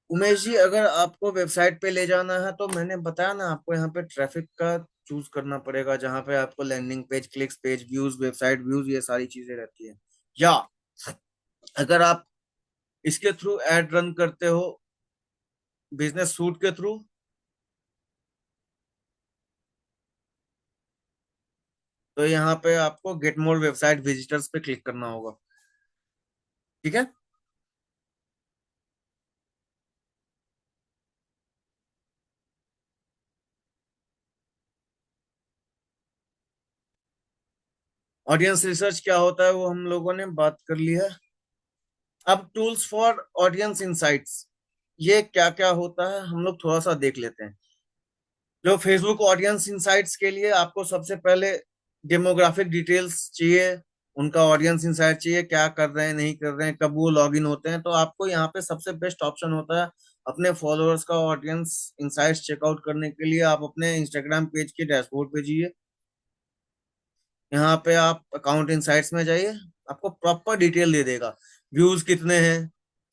उमेश जी, अगर आपको वेबसाइट पे ले जाना है तो मैंने बताया ना आपको, यहाँ पे ट्रैफिक का चूज करना पड़ेगा, जहाँ पे आपको landing page, clicks, page views, website views, ये सारी चीजें रहती है। या अगर आप इसके थ्रू एड रन करते हो, बिजनेस सूट के थ्रू, तो यहाँ पे आपको गेट मोर वेबसाइट विजिटर्स पे क्लिक करना होगा, ठीक है। ऑडियंस रिसर्च क्या होता है वो हम लोगों ने बात कर ली है। अब टूल्स फॉर ऑडियंस इंसाइट्स, ये क्या क्या होता है हम लोग थोड़ा सा देख लेते हैं। जो फेसबुक ऑडियंस इंसाइट्स के लिए आपको सबसे पहले डेमोग्राफिक डिटेल्स चाहिए, उनका ऑडियंस इंसाइट चाहिए, क्या कर रहे हैं, नहीं कर रहे हैं, कब वो लॉग इन होते हैं। तो आपको यहाँ पे सबसे बेस्ट ऑप्शन होता है अपने फॉलोअर्स का ऑडियंस इंसाइट्स चेकआउट करने के लिए। आप अपने इंस्टाग्राम पेज के डैशबोर्ड पे जाइए, यहाँ पे आप अकाउंट इंसाइट्स में जाइए, आपको प्रॉपर डिटेल दे देगा। व्यूज कितने हैं,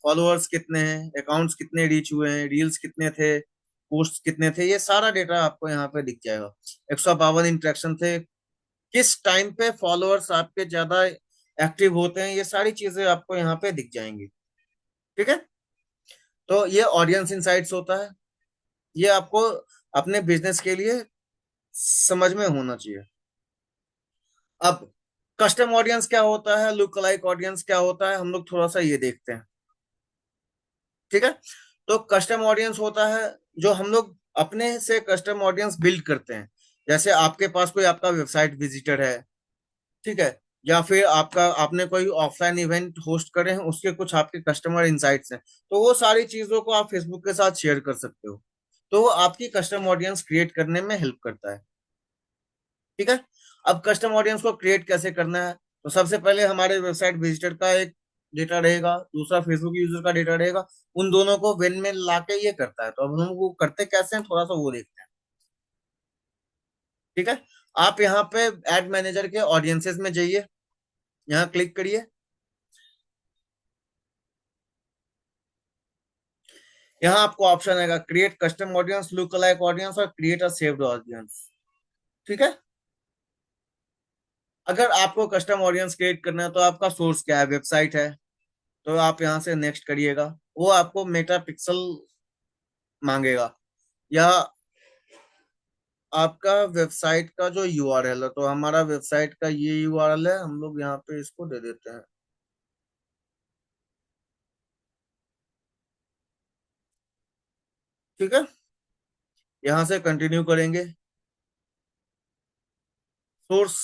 फॉलोअर्स कितने हैं, अकाउंट्स कितने रीच हुए हैं, रील्स कितने थे, पोस्ट कितने थे, ये सारा डेटा आपको यहाँ पे दिख जाएगा। 152 इंटरेक्शन थे, किस टाइम पे फॉलोअर्स आपके ज्यादा एक्टिव होते हैं, ये सारी चीजें आपको यहाँ पे दिख जाएंगी, ठीक है। तो ये ऑडियंस इंसाइट्स होता है, ये आपको अपने बिजनेस के लिए समझ में होना चाहिए। अब कस्टम ऑडियंस क्या होता है, लुक लाइक ऑडियंस क्या होता है, हम लोग थोड़ा सा ये देखते हैं, ठीक है। तो कस्टम ऑडियंस होता है जो हम लोग अपने से कस्टम ऑडियंस बिल्ड करते हैं। जैसे आपके पास कोई आपका वेबसाइट विजिटर है, ठीक है, या फिर आपका आपने कोई ऑफलाइन इवेंट होस्ट करे हैं, उसके कुछ आपके कस्टमर इंसाइट्स हैं, तो वो सारी चीजों को आप फेसबुक के साथ शेयर कर सकते हो। तो वो आपकी कस्टम ऑडियंस क्रिएट करने में हेल्प करता है, ठीक है। अब कस्टम ऑडियंस को क्रिएट कैसे करना है, तो सबसे पहले हमारे वेबसाइट विजिटर का एक डेटा रहेगा, दूसरा फेसबुक यूजर का डेटा रहेगा, उन दोनों को वेन में लाके ये करता है। तो अब हम वो करते कैसे हैं, थोड़ा सा वो देखते हैं, ठीक है। आप यहाँ पे एड मैनेजर के ऑडियंसेस में जाइए, यहाँ क्लिक करिए। यहाँ आपको ऑप्शन आएगा create custom audience, look alike audience और क्रिएट अ सेव्ड ऑडियंस, ठीक है। अगर आपको कस्टम ऑडियंस क्रिएट करना है तो आपका सोर्स क्या है, वेबसाइट है, तो आप यहाँ से नेक्स्ट करिएगा। वो आपको मेटा पिक्सल मांगेगा, या आपका वेबसाइट का जो यूआरएल है। तो हमारा वेबसाइट का ये यूआरएल है, हम लोग यहाँ पे इसको दे देते हैं। ठीक है, यहाँ से कंटिन्यू करेंगे। सोर्स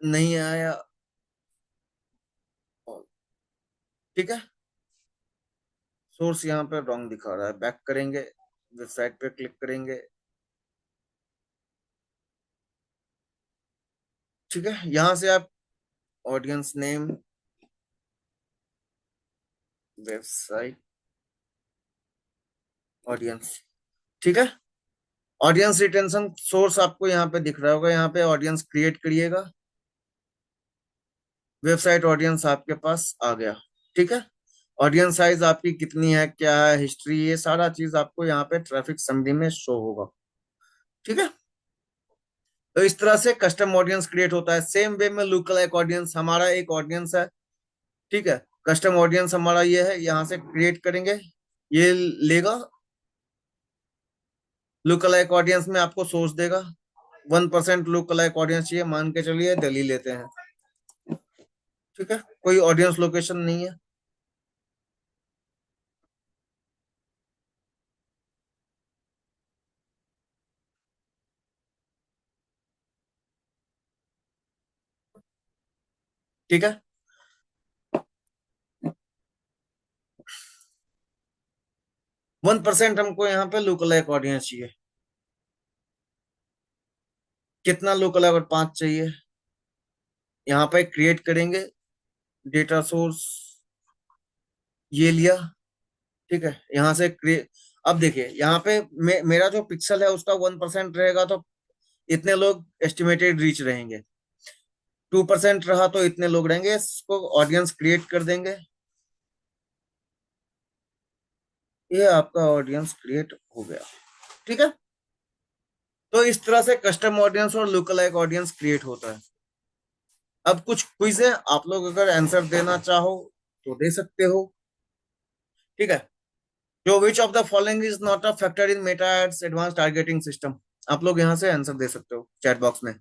नहीं आया। ठीक है, सोर्स यहाँ पे रॉन्ग दिखा रहा है। बैक करेंगे, वेबसाइट पे क्लिक करेंगे। ठीक है, यहाँ से आप ऑडियंस नेम, वेबसाइट, ऑडियंस। ठीक है, ऑडियंस रिटेंशन सोर्स आपको यहाँ पे दिख रहा होगा। यहाँ पे ऑडियंस क्रिएट करिएगा, वेबसाइट ऑडियंस आपके पास आ गया। ठीक है, ऑडियंस साइज आपकी कितनी है, क्या है, हिस्ट्री, ये सारा चीज आपको यहाँ पे ट्रैफिक समरी में शो होगा। ठीक है, तो इस तरह से कस्टम ऑडियंस क्रिएट होता है। सेम वे में लुक लाइक ऑडियंस, हमारा एक ऑडियंस है। ठीक है, कस्टम ऑडियंस हमारा ये है, यहाँ से क्रिएट करेंगे, ये लेगा। लुक लाइक ऑडियंस में आपको सोर्स देगा। 1% लुक लाइक ऑडियंस चाहिए, मान के चलिए दिल्ली लेते हैं। ठीक है, कोई ऑडियंस लोकेशन नहीं है। ठीक है, 1% हमको यहाँ पे लुक लाइक ऑडियंस चाहिए। कितना लुक लाइक, और 5 चाहिए। यहाँ पे क्रिएट करेंगे, डेटा सोर्स ये लिया। ठीक है, यहाँ से क्रिएट। अब देखिए यहाँ पे मेरा जो पिक्सल है उसका 1% रहेगा, तो इतने लोग एस्टिमेटेड रीच रहेंगे। 2% रहा तो इतने लोग रहेंगे। इसको ऑडियंस क्रिएट कर देंगे। ये आपका ऑडियंस क्रिएट हो गया। ठीक है, तो इस तरह से कस्टम ऑडियंस और लुक अलाइक ऑडियंस क्रिएट होता है। अब कुछ क्विज है, आप लोग अगर आंसर देना चाहो तो दे सकते हो। ठीक है, जो which of the following is not a factor in Meta ads advance targeting system. आप लोग यहाँ से आंसर दे सकते हो चैट बॉक्स में।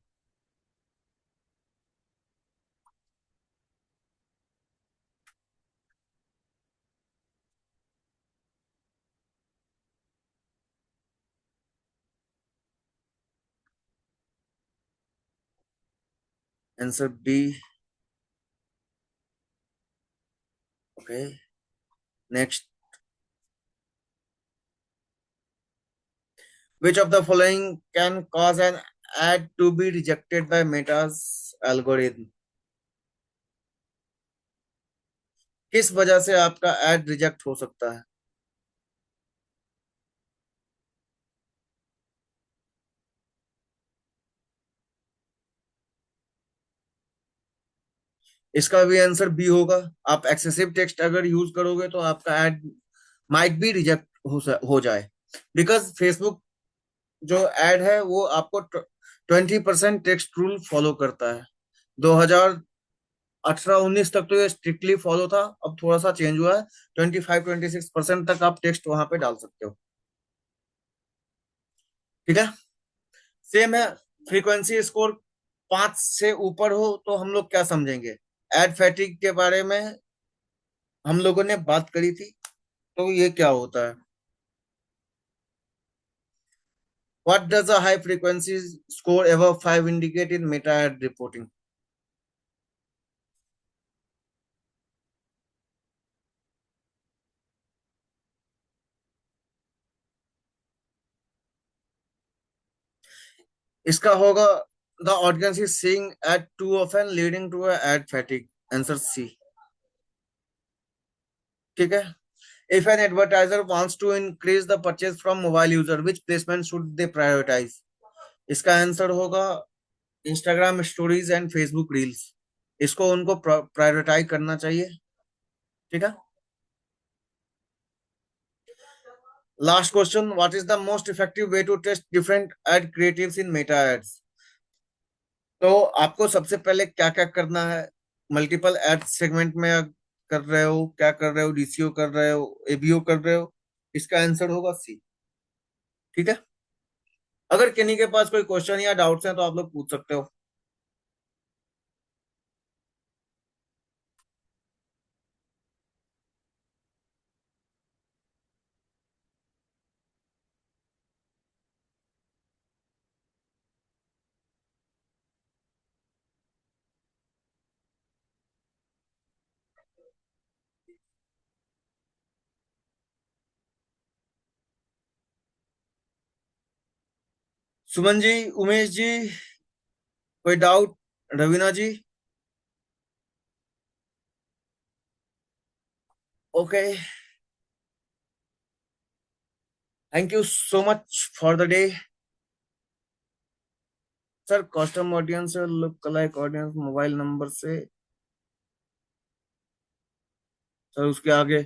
Answer B. Okay, next. Which of the following can cause an ad to be rejected by Meta's algorithm? किस वजह से आपका एड रिजेक्ट हो सकता है? इसका भी आंसर बी होगा। आप एक्सेसिव टेक्स्ट अगर यूज करोगे तो आपका एड माइट बी रिजेक्ट हो जाए। बिकॉज फेसबुक जो एड है वो आपको 20% टेक्स्ट रूल फॉलो करता है। 2018-19 तक तो ये स्ट्रिक्टली फॉलो था, अब थोड़ा सा चेंज हुआ है। 25-26% तक आप टेक्स्ट वहां पे डाल सकते हो। ठीक है, सेम है। फ्रीक्वेंसी स्कोर 5 से ऊपर हो तो हम लोग क्या समझेंगे? एड फैटिग के बारे में हम लोगों ने बात करी थी, तो ये क्या होता है? What does a high frequency score ever 5 indicate in Meta ad reporting? इसका होगा the audience is seeing ad too often leading to ad fatigue. Answer C. ठीक है, if an advertiser wants to increase the purchase from mobile user which placement should they prioritise? इसका answer होगा Instagram stories and Facebook reels. इसको उनको prioritise करना चाहिए। ठीक है, last question, what is the most effective way to test different ad creatives in Meta ads? तो आपको सबसे पहले क्या क्या करना है? मल्टीपल एड सेगमेंट में कर रहे हो, क्या कर रहे हो, डीसीओ कर रहे हो, एबीओ कर रहे हो? इसका आंसर होगा सी। ठीक है। अगर किन्हीं के पास कोई क्वेश्चन या डाउट्स हैं तो आप लोग पूछ सकते हो। सुमन जी, उमेश जी, कोई doubt? Raveena ji? Okay. Thank you so much for the day. Sir custom audience, look like audience, mobile number से। सर उसके आगे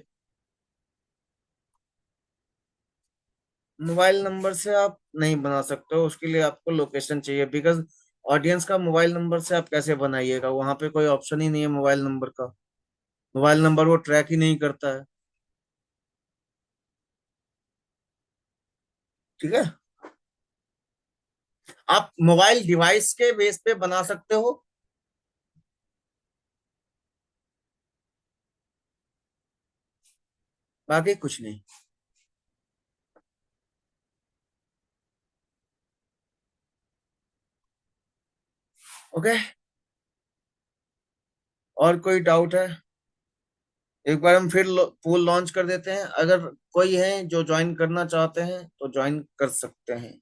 मोबाइल नंबर से आप नहीं बना सकते हो, उसके लिए आपको लोकेशन चाहिए, बिकॉज ऑडियंस का मोबाइल नंबर से आप कैसे बनाइएगा? वहां पे कोई ऑप्शन ही नहीं है मोबाइल नंबर का। मोबाइल नंबर वो ट्रैक ही नहीं करता है। ठीक है। आप मोबाइल डिवाइस के बेस पे बना सकते हो, बाकी कुछ नहीं। ओके। और कोई डाउट है? एक बार हम फिर पूल लॉन्च कर देते हैं, अगर कोई है जो ज्वाइन करना चाहते हैं तो ज्वाइन कर सकते हैं।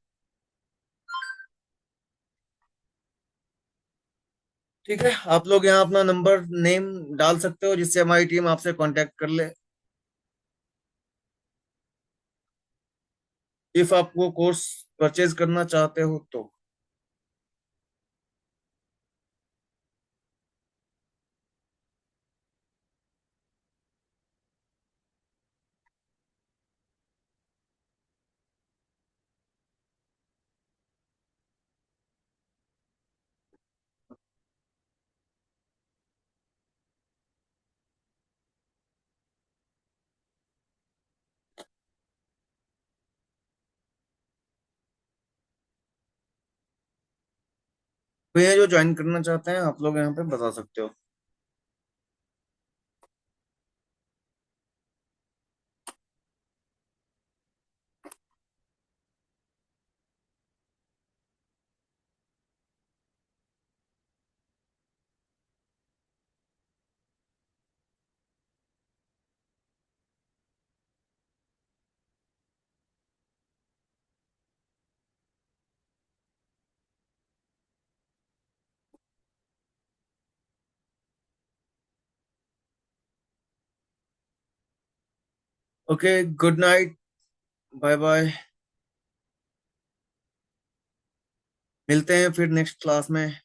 ठीक है, आप लोग यहाँ अपना नंबर नेम डाल सकते हो जिससे हमारी टीम आपसे कांटेक्ट कर ले, इफ आप वो कोर्स परचेज करना चाहते हो तो। भैया जो ज्वाइन करना चाहते हैं आप लोग यहाँ पे बता सकते हो। Okay, good night, bye bye. मिलते हैं फिर नेक्स्ट क्लास में।